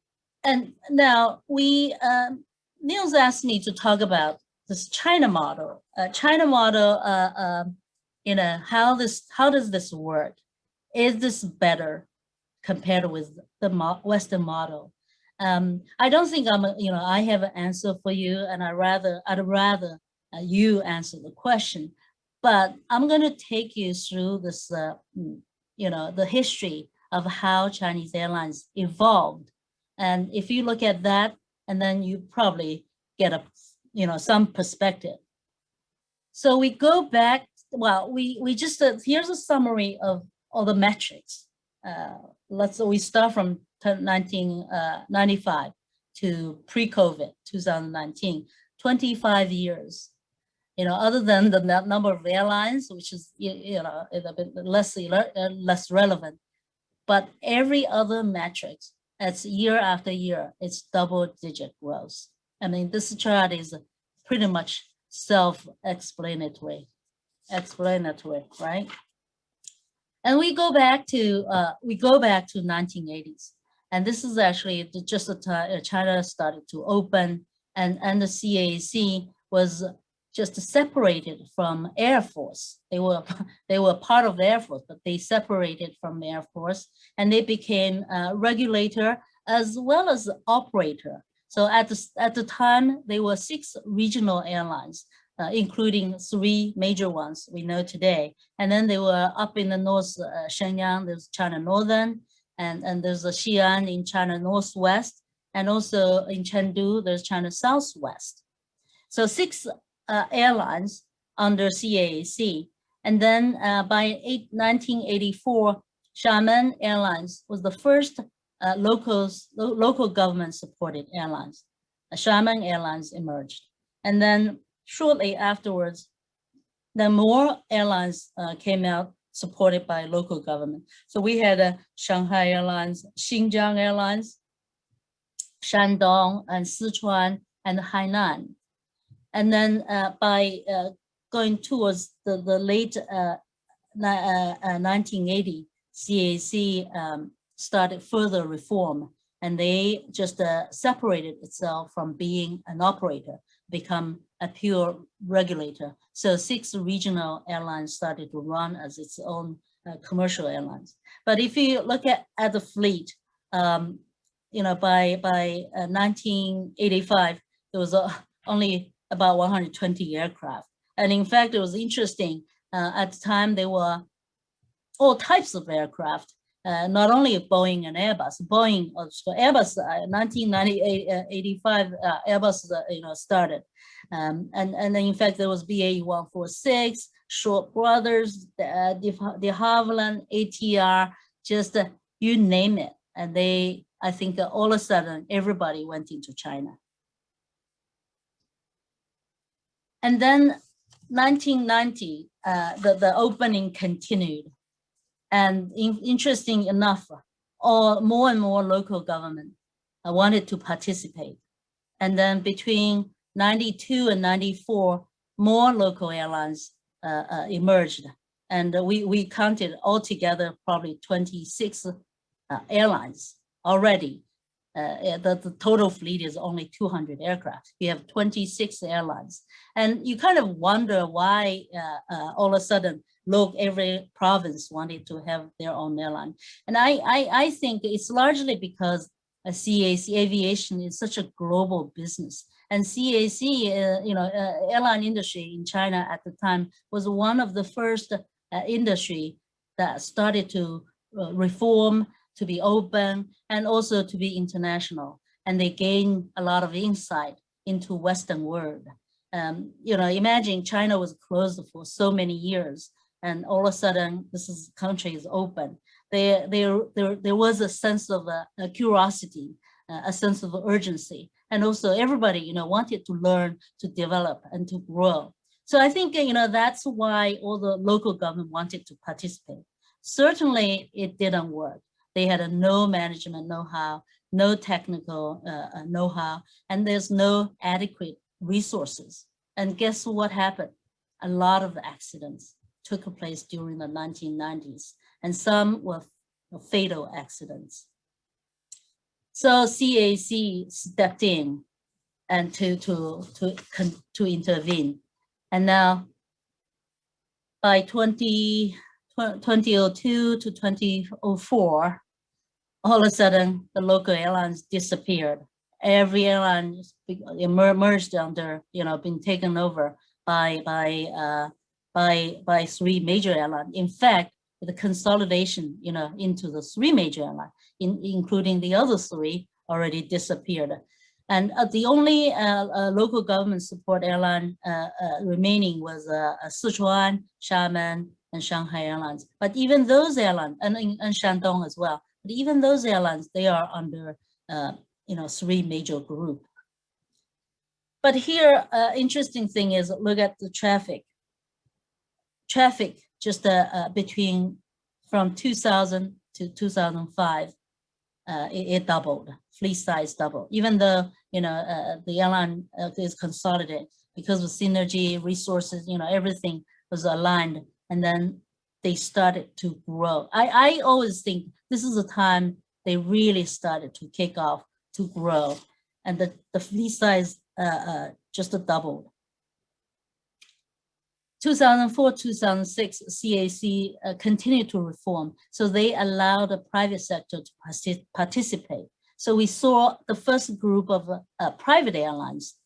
now Niels asked me to talk about this China model. China model, how does this work? Is this better compared with the Western model? I don't think I have an answer for you, and I'd rather you answer the question. But I'm going to take you through this, the history of how Chinese airlines evolved. And if you look at that, and then you probably get some perspective. So we go back. Well, we just here's a summary of all the metrics. We start from 1995 to pre-COVID 2019, 25 years. Other than the number of airlines, which is a bit less relevant, but every other metrics, it's year after year, it's double-digit growth. I mean, this chart is pretty much self-explanatory, right? And we go back to 1980s, and this is actually just the time China started to open, and the CAC was just separated from Air Force. They were part of the Air Force, but they separated from the Air Force, and they became a regulator as well as operator. So at the time, there were 6 regional airlines, including 3 major ones we know today. And then they were up in the north, Shenyang, there's China Northern, and there's a Xi'an in China Northwest, and also in Chengdu, there's China Southwest. So 6 airlines under CAAC. And then by 1984, Xiamen Airlines was the first local government supported airlines. Xiamen Airlines emerged. And then shortly afterwards, then more airlines came out supported by local government. So we had Shanghai Airlines, Xinjiang Airlines, Shandong and Sichuan and Hainan. And then by going towards the late 1980, CAC started further reform, and they just separated itself from being an operator, become a pure regulator. So 6 regional airlines started to run as its own commercial airlines. But if you look at the fleet, you know, by 1985, there was only about 120 aircraft. And in fact, it was interesting. At the time, there were all types of aircraft, not only Boeing and Airbus. Boeing, so Airbus, 1985, Airbus, you know, started. And then in fact, there was BA 146, Short Brothers, de Havilland, ATR, just you name it. And they, I think all of a sudden, everybody went into China. And then 1990, the opening continued. And interesting enough, more and more local government wanted to participate. And then between 92 and 94, more local airlines emerged. And we counted altogether probably 26 airlines already. The total fleet is only 200 aircraft. We have 26 airlines. And you kind of wonder why all of a sudden, look, every province wanted to have their own airline. And I think it's largely because CAC Aviation is such a global business. And CAC, you know, airline industry in China at the time was one of the first industry that started to reform, to be open, and also to be international. And they gained a lot of insight into Western world. You know, imagine China was closed for so many years, and all of a sudden, country is open. There was a sense of curiosity, a sense of urgency, and also everybody, you know, wanted to learn, to develop, and to grow. So I think, you know, that's why all the local government wanted to participate. Certainly, it didn't work. They had no management know-how, no technical know-how, and there's no adequate resources. And guess what happened? A lot of accidents took place during the 1990s, and some were fatal accidents. So CAC stepped in and to intervene. And now by 2002 to 2004, all of a sudden the local airlines disappeared. Every airline emerged under, you know, being taken over by 3 major airlines. In fact, the consolidation, you know, into the 3 major airlines, including the other 3, already disappeared. And the only local government support airline remaining was Sichuan, Xiamen, and Shanghai Airlines. But even those airlines, and Shandong as well, but even those airlines, they are under, you know, 3 major groups. But here, interesting thing is, look at the traffic. Traffic just between from 2000 to 2005, it doubled. Fleet size doubled. Even though, you know, the airline is consolidated because of synergy, resources, you know, everything was aligned, and then they started to grow. I always think this is the time they really started to kick off to grow, and the fleet size just doubled. 2004, 2006, CAC continued to reform. So they allowed the private sector to participate. So we saw the first group of private airlines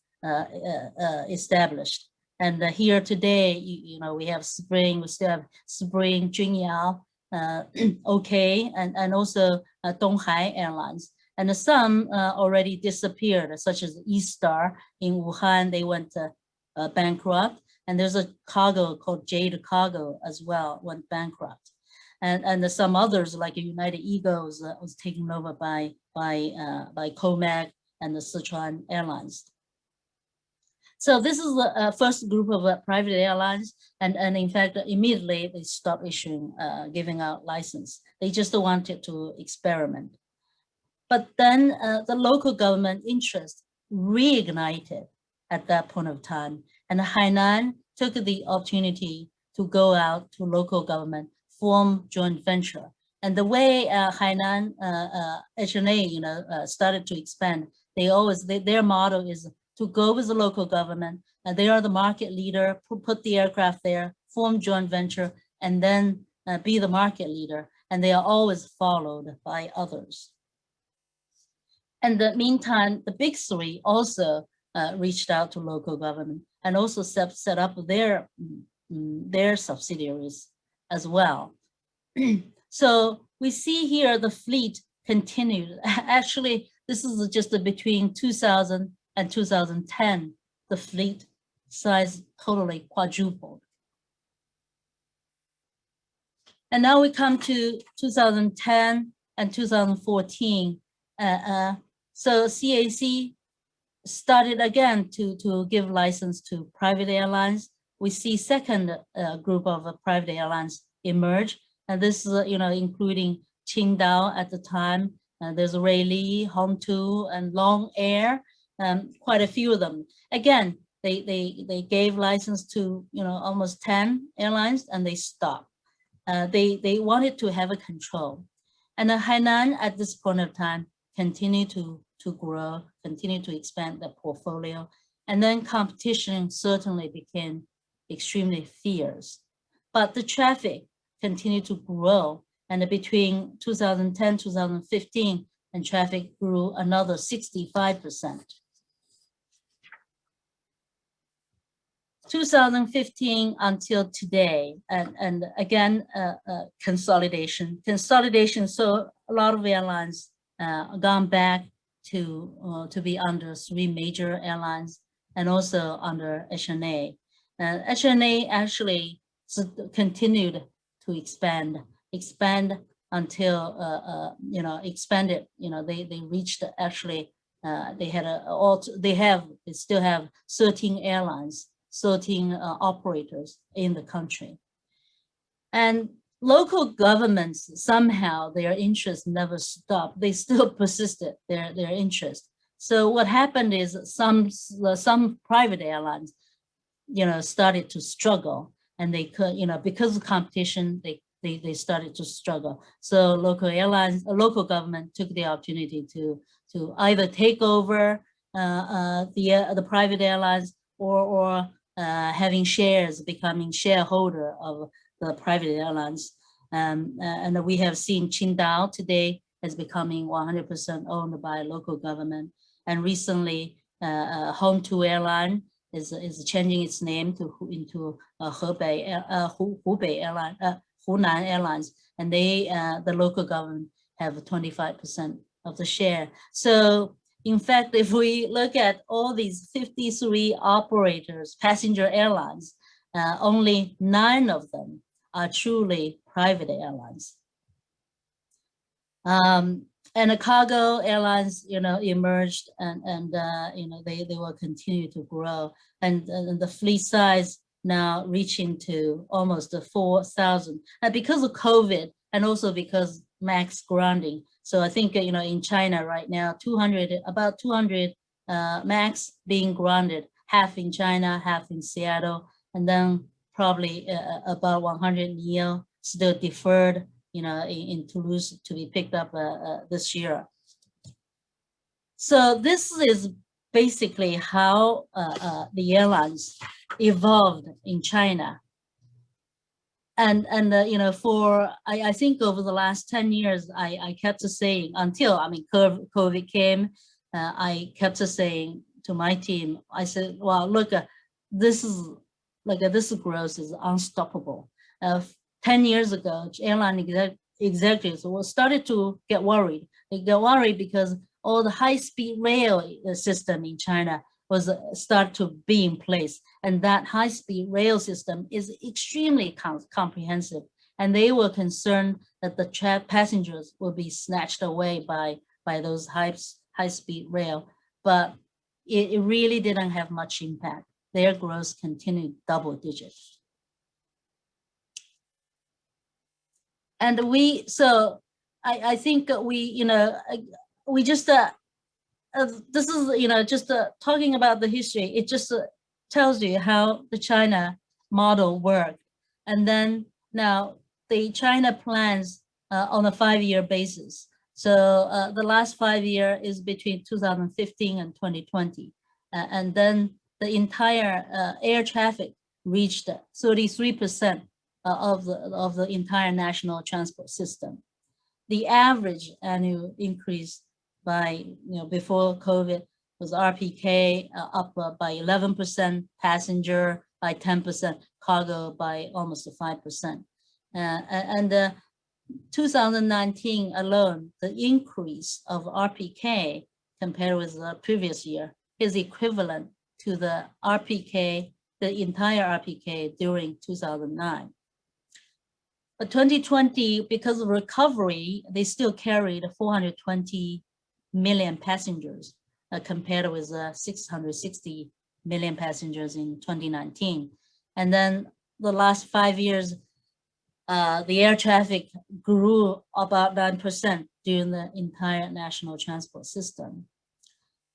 established. And here today, you know, we have Spring, we still have Spring, Junyao, OK, and also Donghai Airlines. And some already disappeared, such as ISTAT in Wuhan, they went bankrupt. And there's a cargo called Jade Cargo as well, went bankrupt. And some others like United Eagles was taken over by COMAC and the Sichuan Airlines. So this is the first group of private airlines. And in fact, immediately they stopped issuing, giving out license. They just wanted to experiment. But then the local government interest reignited at that point of time. And Hainan took the opportunity to go out to local government, form joint venture. And the way Hainan HNA, you know, started to expand, their motto is to go with the local government. They are the market leader, put the aircraft there, form joint venture, and then be the market leader. And they are always followed by others. In the meantime, the big three also reached out to local government and also set up their subsidiaries as well. So we see here the fleet continued. Actually, this is just between 2000 and 2010, the fleet size totally quadrupled. And now we come to 2010 and 2014. So CAC started again to give license to private airlines. We see second group of private airlines emerge, and this is you know, including Qingdao at the time. There's Rayli, Hongtu, and Long Air. Quite a few of them. Again, they gave license to, you know, almost 10 airlines, and they stopped. They wanted to have a control, and Hainan at this point of time continued to grow, continue to expand the portfolio. And then competition certainly became extremely fierce. But the traffic continued to grow. And between 2010, 2015, and traffic grew another 65%. 2015 until today, and again, consolidation. So a lot of airlines gone back to be under three major airlines and also under HNA. HNA actually continued to expand until you know, expanded. You know, they reached actually they still have 13 airlines, 13 operators in the country. And local governments, somehow their interest never stopped. They still persisted their interest. So what happened is some private airlines, you know, started to struggle, and they could, you know, because of competition, they started to struggle. So local government took the opportunity to either take over the private airlines or having shares, becoming shareholder of the private airlines. And we have seen Qingdao today as becoming 100% owned by local government. And recently, Hongtu Airline is changing its name into Hubei Airline, Hunan Airlines, and the local government have 25% of the share. So in fact, if we look at all these 53 operators, passenger airlines, only 9 of them are truly private airlines. And the cargo airlines, you know, emerged, and you know, they will continue to grow, and the fleet size now reaching to almost 4,000. And because of COVID, and also because MAX grounding. So I think, you know, in China right now, about 200 MAX being grounded, half in China, half in Seattle, and then probably about 100 NEO still deferred, you know, in Toulouse to be picked up this year. So this is basically how the airlines evolved in China. you know, for I think over the last 10 years, I kept saying, until COVID came, I kept saying to my team, I said, well, look, this is this growth is unstoppable. 10 years ago, airline executives started to get worried. They get worried because all the high-speed rail system in China was start to be in place, and that high-speed rail system is extremely comprehensive, and they were concerned that the passengers will be snatched away by those high-speed rail, but it really didn't have much impact. Their growth continued double digits. And I think we, you know, we just, this is, you know, just talking about the history, it just tells you how the China model worked. And then now the China plans on a 5-year basis. So the last 5 years is between 2015 and 2020. And then the entire air traffic reached 33% of the entire national transport system. The average annual increase by, you know, before COVID was RPK up by 11%, passenger by 10%, cargo by almost 5%. And 2019 alone, the increase of RPK compared with the previous year is equivalent to the RPK, the entire RPK during 2009. But 2020, because of recovery, they still carried 420 million passengers compared with 660 million passengers in 2019. And then the last 5 years, the air traffic grew about 9% during the entire national transport system.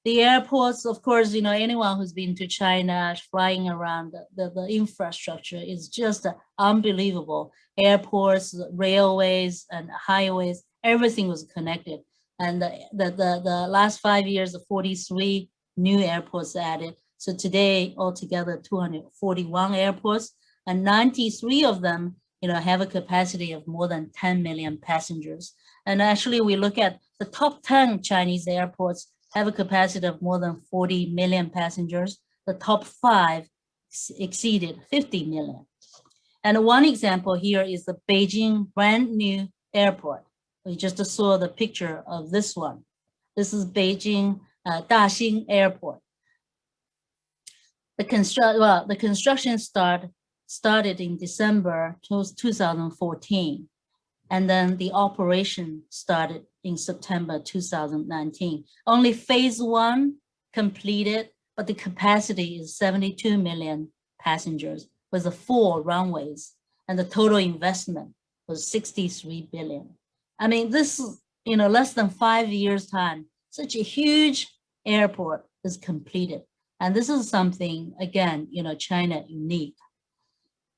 The airports, of course, you know, anyone who's been to China, flying around, the infrastructure is just unbelievable. Airports, railways, and highways, everything was connected. And the last 5 years, 43 new airports added. So today, altogether, 241 airports, and 93 of them, you know, have a capacity of more than 10 million passengers. And actually, we look at the top 10 Chinese airports have a capacity of more than 40 million passengers. The top 5 exceeded 50 million. And one example here is the Beijing brand new airport. We just saw the picture of this one. This is Beijing Daxing Airport. The construction started in December 2014, and then the operation started in September 2019. Only phase 1 completed, but the capacity is 72 million passengers with the 4 runways, and the total investment was 63 billion. I mean, this is, you know, less than 5 years time, such a huge airport is completed. And this is something, again, you know, China unique.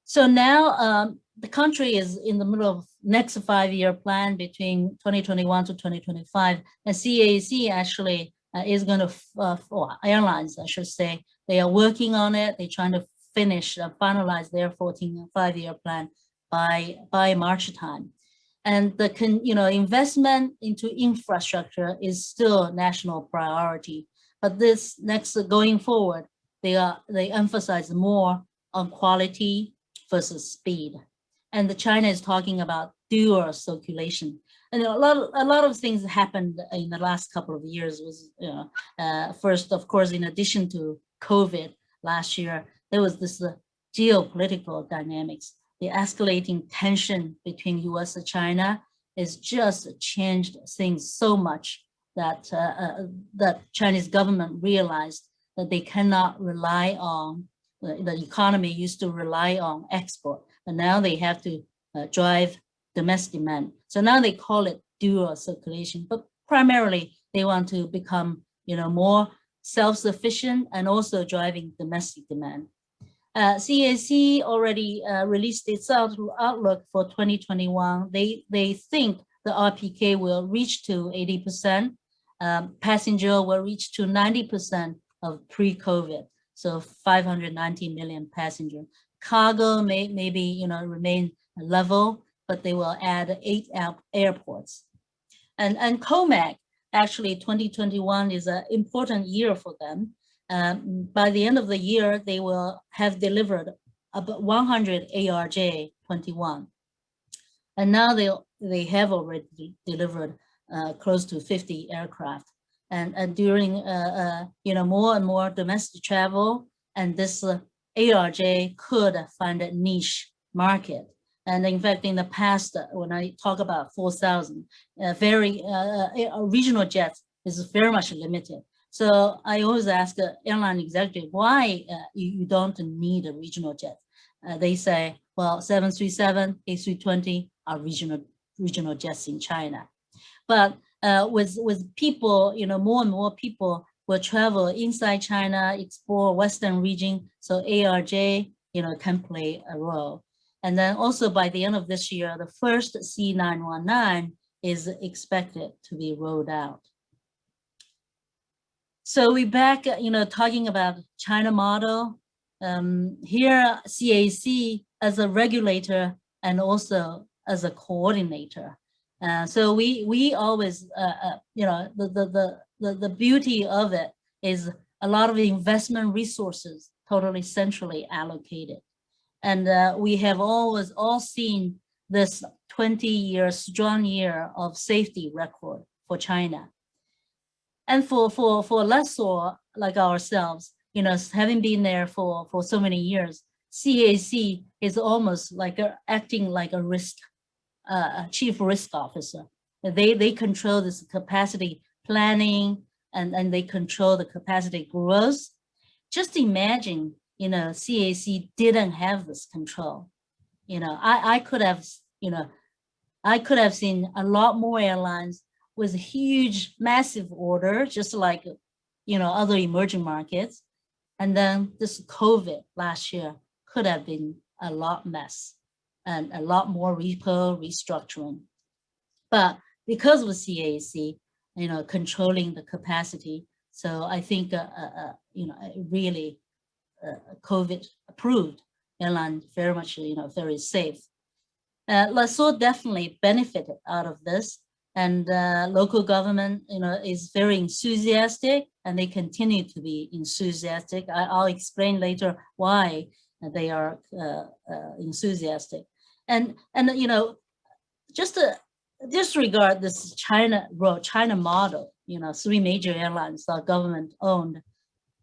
So now the country is in the middle of next 5-year plan between 2021 to 2025. And CAC actually is going to, or airlines, I should say, they are working on it. They're trying to finish, finalize their 5-year plan by March time. And the investment into infrastructure is still national priority. But this next going forward, they emphasize more on quality versus speed. And China is talking about dual circulation. And a lot of things happened in the last couple of years. Was first, of course, in addition to COVID last year, there was this geopolitical dynamics. The escalating tension between U.S. and China has just changed things so much that that Chinese government realized that they cannot rely on the economy used to rely on export, but now they have to drive domestic demand. So now they call it dual circulation, but primarily they want to become, you know, more self-sufficient and also driving domestic demand. CAC already released its outlook for 2021. They think the RPK will reach to 80%. Passenger will reach to 90% of pre-COVID, so 590 million passengers. Cargo maybe, you know, remain level, but they will add 8 airports. And COMAC, actually 2021 is an important year for them. By the end of the year, they will have delivered about 100 ARJ-21. And now they have already delivered close to 50 aircraft. And during more and more domestic travel, and this ARJ could find a niche market. And in fact, in the past, when I talk about 4,000, regional jets is very much limited. So I always ask the airline executive, why you don't need a regional jet? They say, well, 737, A320 are regional jets in China. But with people, more and more people will travel inside China, explore Western region. So ARJ, can play a role. And then also by the end of this year, the first C919 is expected to be rolled out. So we back, talking about China model. Here, CAC as a regulator and also as a coordinator. So we always, the beauty of it is a lot of investment resources totally centrally allocated. And we have always all seen this 20-year strong year of safety record for China. And for lessor like ourselves, having been there for so many years, CAC is almost like acting like a chief risk officer. They control this capacity planning and they control the capacity growth. Just imagine, CAC didn't have this control. I could have seen a lot more airlines with huge, massive order, just like, other emerging markets. And then this COVID last year could have been a lot mess and a lot more restructuring. But because of CAC, controlling the capacity, so I think, really COVID approved airline very much, very safe. Lessor definitely benefited out of this. And local government, is very enthusiastic, and they continue to be enthusiastic. I'll explain later why they are enthusiastic. And just to disregard this China model, 3 major airlines are government owned.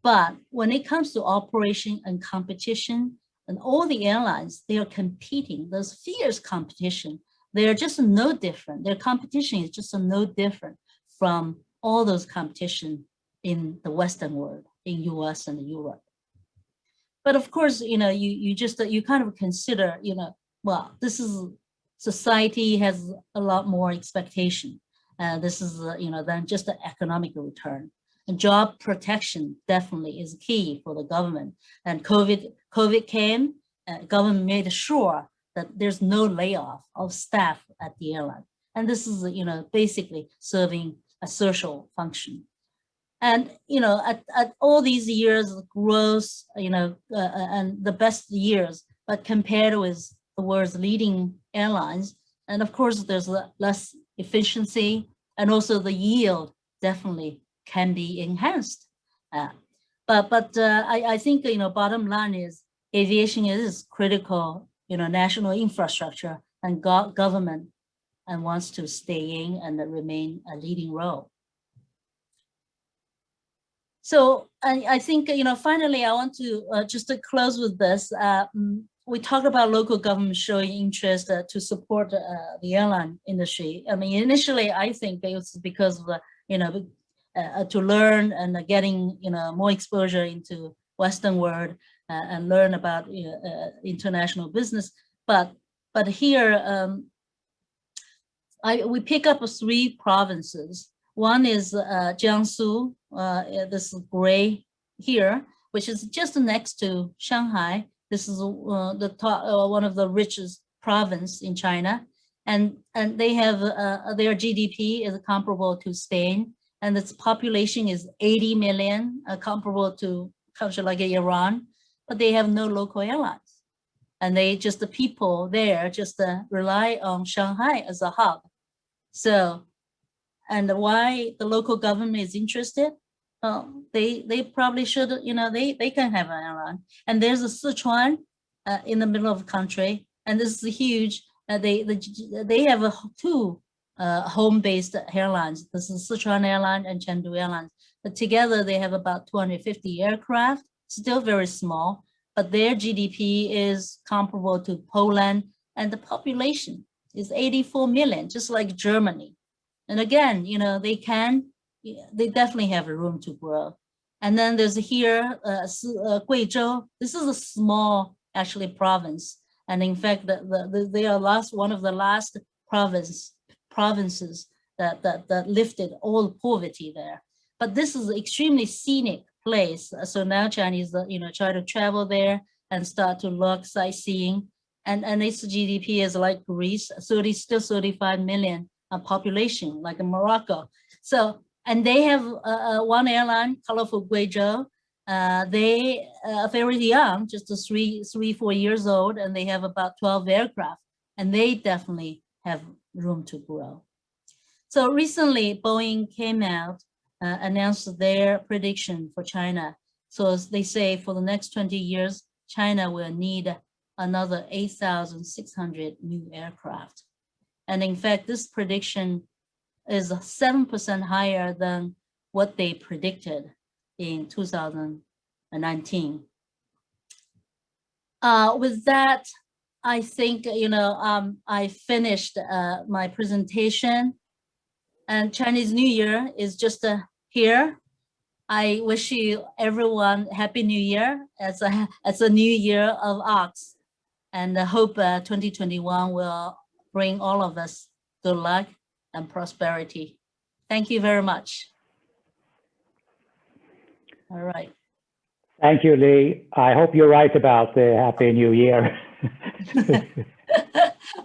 But when it comes to operation and competition, and all the airlines, they are competing, those fierce competition. They're just no different. Their competition is just no different from all those competition in the Western world, in US and Europe. But of course, you kind of consider, well, this is society has a lot more expectation. This is, than just the economic return. And job protection definitely is key for the government. And COVID came, government made sure that there's no layoff of staff at the airline. And this is, basically serving a social function. And, at all these years of growth, and the best years, but compared with the world's leading airlines, and of course, there's less efficiency, and also the yield definitely can be enhanced. But I think, bottom line is aviation is critical, national infrastructure, and government and wants to stay in and remain a leading role. So I think, finally, I want to just to close with this. We talked about local government showing interest to support the airline industry. I mean, initially, I think it was because of the, to learn and getting, more exposure into Western world and learn about international business. But here, we pick up 3 provinces. One is Jiangsu, this is gray here, which is just next to Shanghai. This is the top, one of the richest province in China, and they have their GDP is comparable to Spain, and its population is 80 million, comparable to a country like Iran, but they have no local airlines. and the people there just rely on Shanghai as a hub. So, and why the local government is interested? They probably should, they can have an airline. And there's a Sichuan in the middle of the country, and this is huge. They have two home-based airlines. This is Sichuan Airline and Chengdu Airlines. But together they have about 250 aircraft, still very small, but their GDP is comparable to Poland, and the population is 84 million, just like Germany. And again, they definitely have room to grow. And then there's here, Guizhou. This is a small, actually, province. And in fact, they are one of the last provinces that lifted all poverty there. But this is an extremely scenic place. So now Chinese, try to travel there and start to look sightseeing. And its GDP is like Greece, still 35 million population, like in Morocco. So, and they have one airline, Colorful Guizhou. They are very young, just 4 years old, and they have about 12 aircraft, and they definitely have room to grow. So recently, Boeing came out, announced their prediction for China. So as they say, for the next 20 years, China will need another 8,600 new aircraft. And in fact, this prediction is 7% higher than what they predicted in 2019. With that, I think, I finished my presentation, and Chinese New Year is just here. I wish you everyone Happy New Year as a new year of Ox, and I hope 2021 will bring all of us good luck and prosperity. Thank you very much. All right. Thank you, Lee. I hope you're right about the Happy New Year.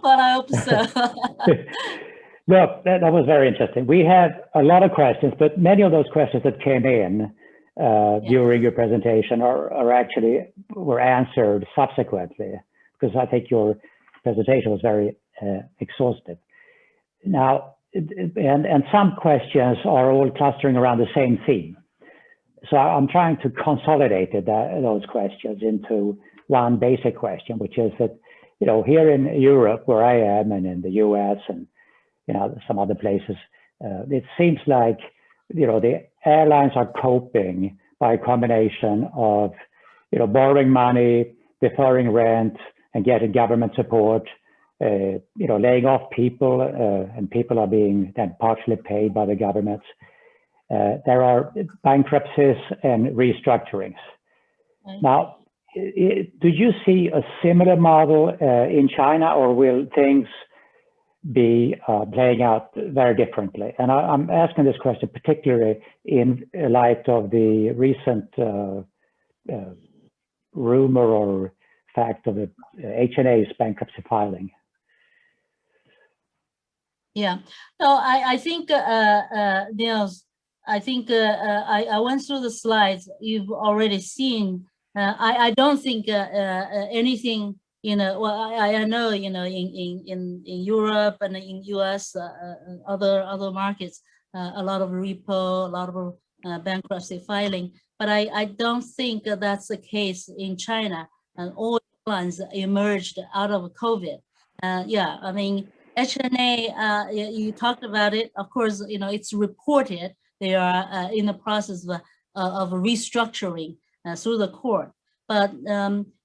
Well, I hope so. Look, that was very interesting. We had a lot of questions, but many of those questions that came in during your presentation were answered subsequently, because I think your presentation was very exhaustive. Now, and some questions are all clustering around the same theme. So I'm trying to consolidate those questions into one basic question, which is that, here in Europe, where I am, and in the US and, some other places, it seems like, the airlines are coping by a combination of, borrowing money, deferring rent, and getting government support, laying off people, and people are being then partially paid by the governments. There are bankruptcies and restructurings. Right. Now, do you see a similar model in China, or will things be playing out very differently? And I'm asking this question particularly in light of the recent rumor or fact of the HNA's bankruptcy filing. Yeah, no, I think, Niels, I think I went through the slides you've already seen. I don't think anything, well, I know, in Europe and in US, other markets, a lot of repo, a lot of bankruptcy filing, but I don't think that's the case in China, and all airlines emerged out of COVID. Yeah, I mean, HNA, you talked about it. Of course, it's reported they are in the process of restructuring through the court. But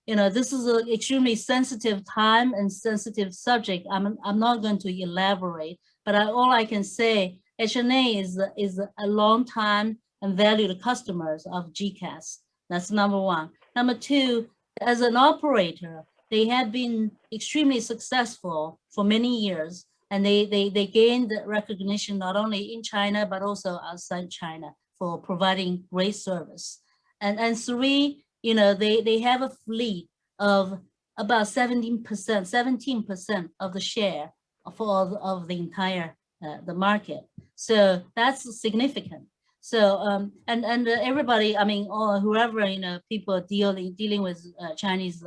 this is an extremely sensitive time and sensitive subject. I'm not going to elaborate, but all I can say, HNA is a long time and valued customers of GCAS. That's number one. Number two, as an operator, they have been extremely successful for many years, and they gained recognition not only in China, but also outside China for providing great service. And three, they have a fleet of about 17% of the share of the entire the market. So that's significant. So and everybody, I mean, or whoever, you know, people dealing with Chinese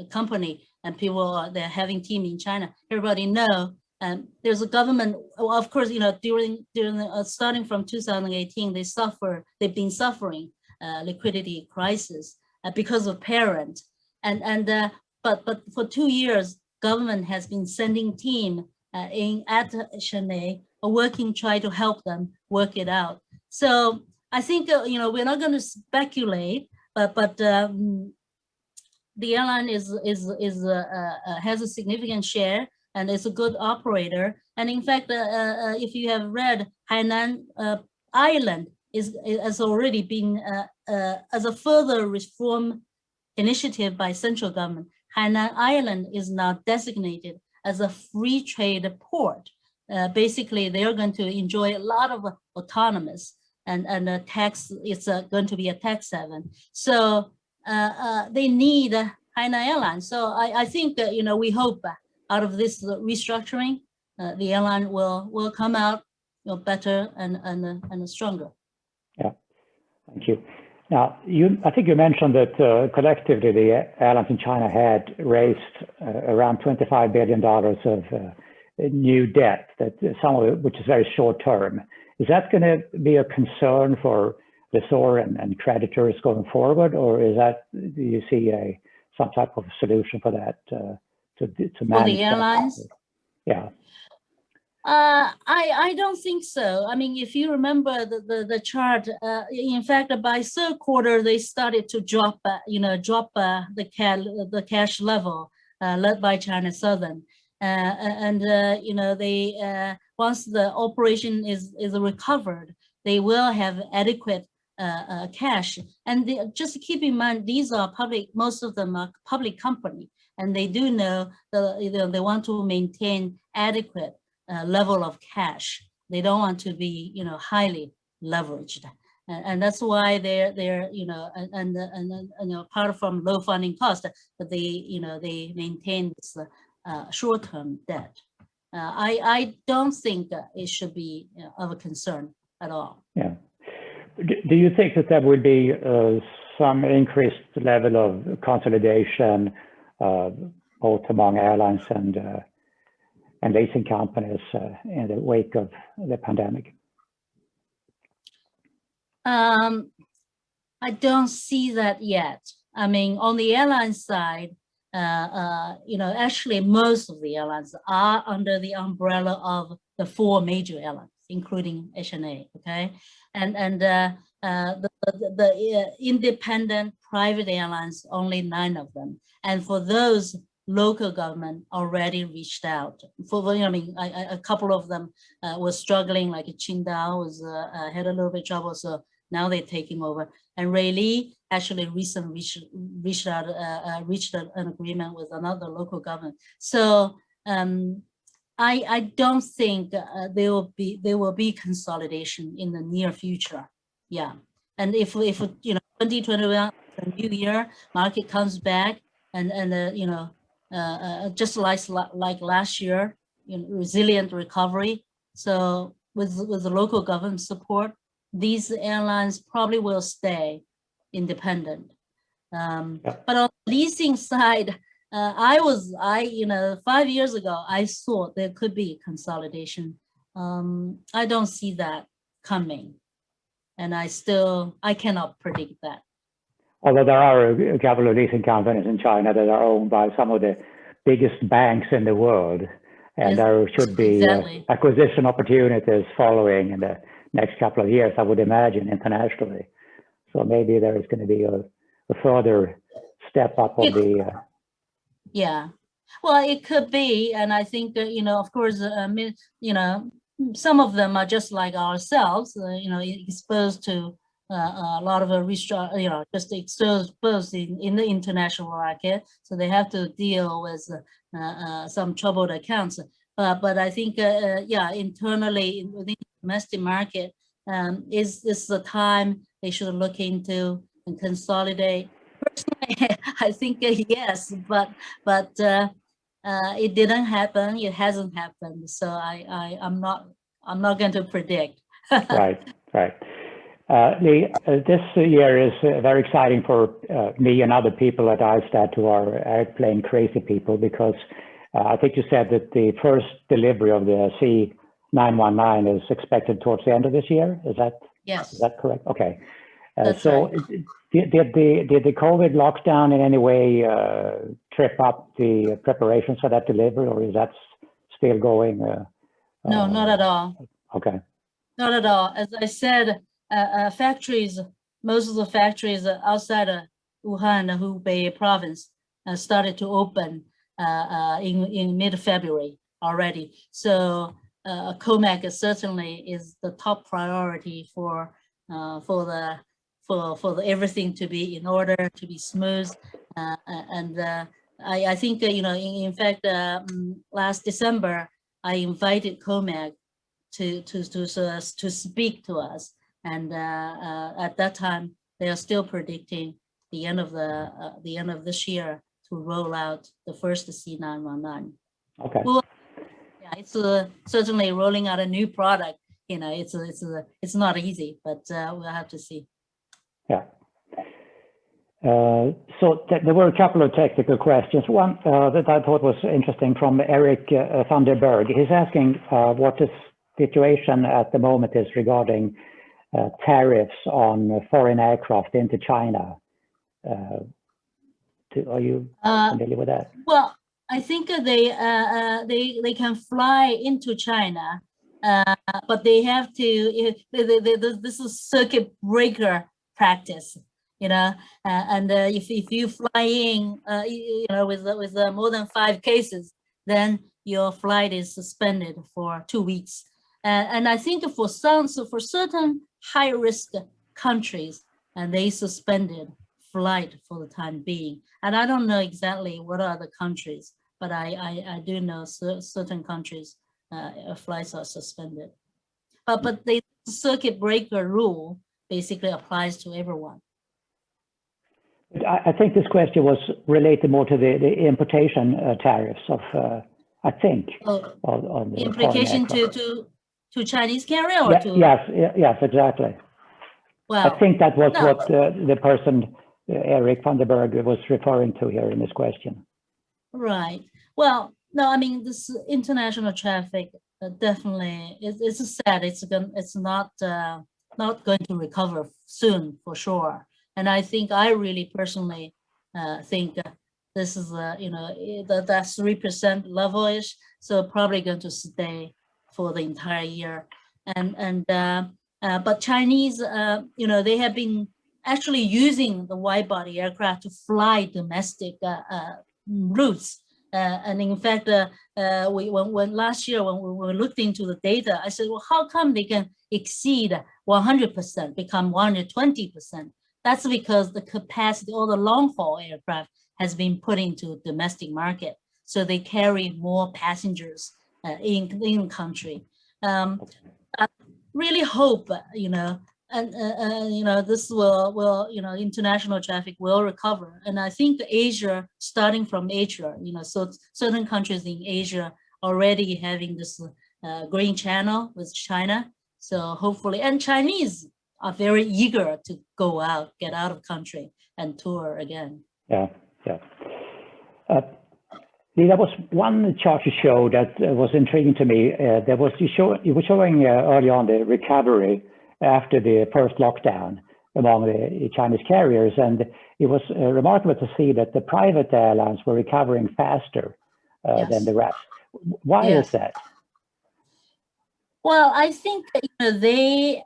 company, and people they're having team in China. Everybody know there's a government. Well, of course, you know, during starting from 2018, they've been suffering liquidity crisis because of parent, but for 2 years, government has been sending team at Shanghai, working, try to help them work it out. So I think you know, we're not going to speculate, but the airline has a significant share and is a good operator. And in fact, if you have read, Hainan Island has already been as a further reform initiative by central government. Hainan Island is now designated as a free trade port. Basically, they are going to enjoy a lot of autonomous and tax. It's going to be a tax haven. So they need Hainan Airline. So I think you know, we hope out of this restructuring, the airline will come out, you know, better and stronger. Yeah, thank you. Now, I think you mentioned that collectively the airlines in China had raised around $25 billion of new debt, that some of it, which is very short term. Is that going to be a concern for lessor and creditors going forward, or is that, do you see some type of solution for that to manage for the airlines? That? Yeah. I don't think so. I mean, if you remember the chart, in fact, by third quarter they started to drop, the cash level led by China Southern, you know, they once the operation is recovered, they will have adequate cash. And just keep in mind, these are public. Most of them are public company, and they do know they want to maintain adequate level of cash. They don't want to be, you know, highly leveraged, and that's why they're you know, and you know, apart from low funding cost, but they maintain this short-term debt. I don't think it should be, you know, of a concern at all. Yeah. Do you think that there would be some increased level of consolidation, both among airlines and leasing companies in the wake of the pandemic? I don't see that yet. I mean, on the airline side, you know, actually most of the airlines are under the umbrella of the 4 major airlines, including HNA. Okay, and the independent private airlines, only 9 of them, and for those, local government already reached out. I mean, a couple of them were struggling, like Qingdao was had a little bit of trouble, so now they're taking over. And Rayleigh actually recently reached an agreement with another local government. So I don't think there will be consolidation in the near future. Yeah, and if you know, 2021, the new year, market comes back and you know, just like last year, you know, resilient recovery. So with the local government support, these airlines probably will stay independent. But on the leasing side, you know, 5 years ago, I thought there could be consolidation. I don't see that coming, and I cannot predict that. Although there are a couple of leasing companies in China that are owned by some of the biggest banks in the world, and yes, there should be acquisition opportunities following in the next couple of years, I would imagine, internationally. So maybe there is going to be a further step up of the. Yeah, well, it could be, and I think you know, of course, you know, some of them are just like ourselves, you know, exposed to a lot of restructure, you know, just exposed in the international market, so they have to deal with some troubled accounts. But I think, yeah, internally within the domestic market, is this the time they should look into and consolidate? Personally, I think yes, but it didn't happen. It hasn't happened, so I'm not going to predict. Right, right. This year is very exciting for me and other people at ISTAT who are airplane crazy people, because I think you said that the first delivery of the C919 is expected towards the end of this year. Is that correct? Okay. So right. Did the COVID lockdown in any way trip up the preparations for that delivery, or is that still going? No, not at all. Okay. Not at all. As I said, factories, most of the factories outside of Wuhan, Hubei province, started to open in mid-February already. So COMAC certainly is the top priority for everything to be in order, to be smooth, and I think in fact last December I invited COMAC to speak to us, and at that time they are still predicting the end of this year to roll out the first C919. Okay. Well, yeah, it's certainly rolling out a new product. It's not easy, but we'll have to see. Yeah. So there were a couple of technical questions. One that I thought was interesting from Eric Vanderberg. He's asking what the situation at the moment is regarding tariffs on foreign aircraft into China. Are you familiar with that? Well, I think they can fly into China, but they have to. This is circuit breaker practice, and if you fly in, with more than 5 cases, then your flight is suspended for 2 weeks. And I think for certain high-risk countries, and they suspended flight for the time being. And I don't know exactly what are the countries, but I do know certain countries flights are suspended. But the circuit breaker rule basically applies to everyone. I think this question was related more to the importation tariffs of, I think. On the implication to Chinese carrier or to? Yes, exactly. Well, I think that was what the person, Eric Vanderberg, was referring to here in this question. Right. Well, no, I mean, this international traffic definitely, it's sad. It's not going to recover soon, for sure. And I think I really personally think this is that 3% level-ish, so probably going to stay for the entire year. But Chinese, they have been actually using the wide-body aircraft to fly domestic routes. And in fact, when last year when we looked into the data, I said, well, how come they can exceed 100%, become 120%? That's because the capacity, all the long-haul aircraft has been put into domestic market, so they carry more passengers in country. I really hope, this will international traffic will recover. And I think Asia, starting from Asia, so certain countries in Asia already having this green channel with China. So hopefully, and Chinese are very eager to go out, get out of country and tour again. Yeah. There was one chart you showed that was intriguing to me. You were showing early on the recovery after the first lockdown among the Chinese carriers, and it was remarkable to see that the private airlines were recovering faster than the rest. Why is that? Well, I think they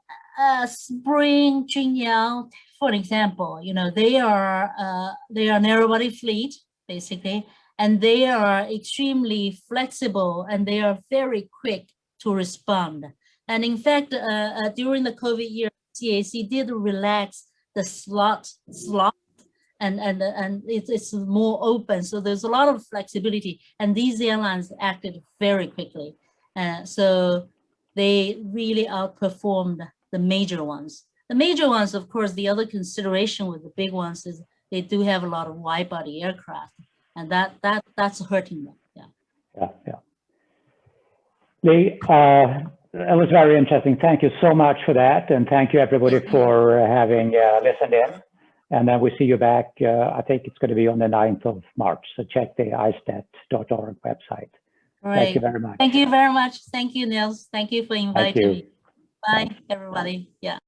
Spring, Jinyang, for example, they are narrow-body fleet basically, and they are extremely flexible and they are very quick to respond. And in fact, during the COVID year, CAC did relax the slot, and it's more open. So there's a lot of flexibility, and these airlines acted very quickly. So they really outperformed the major ones. The major ones, of course, the other consideration with the big ones is they do have a lot of wide-body aircraft, and that's hurting them. That was very interesting. Thank you so much for that. And thank you everybody for having listened in. And then we see you back, I think it's going to be on the 9th of March. So check the istat.org website. Thank you Great. very much. Thank you very much. Thank you, Nils. Thank you for inviting you. me. Bye, everybody. Yeah.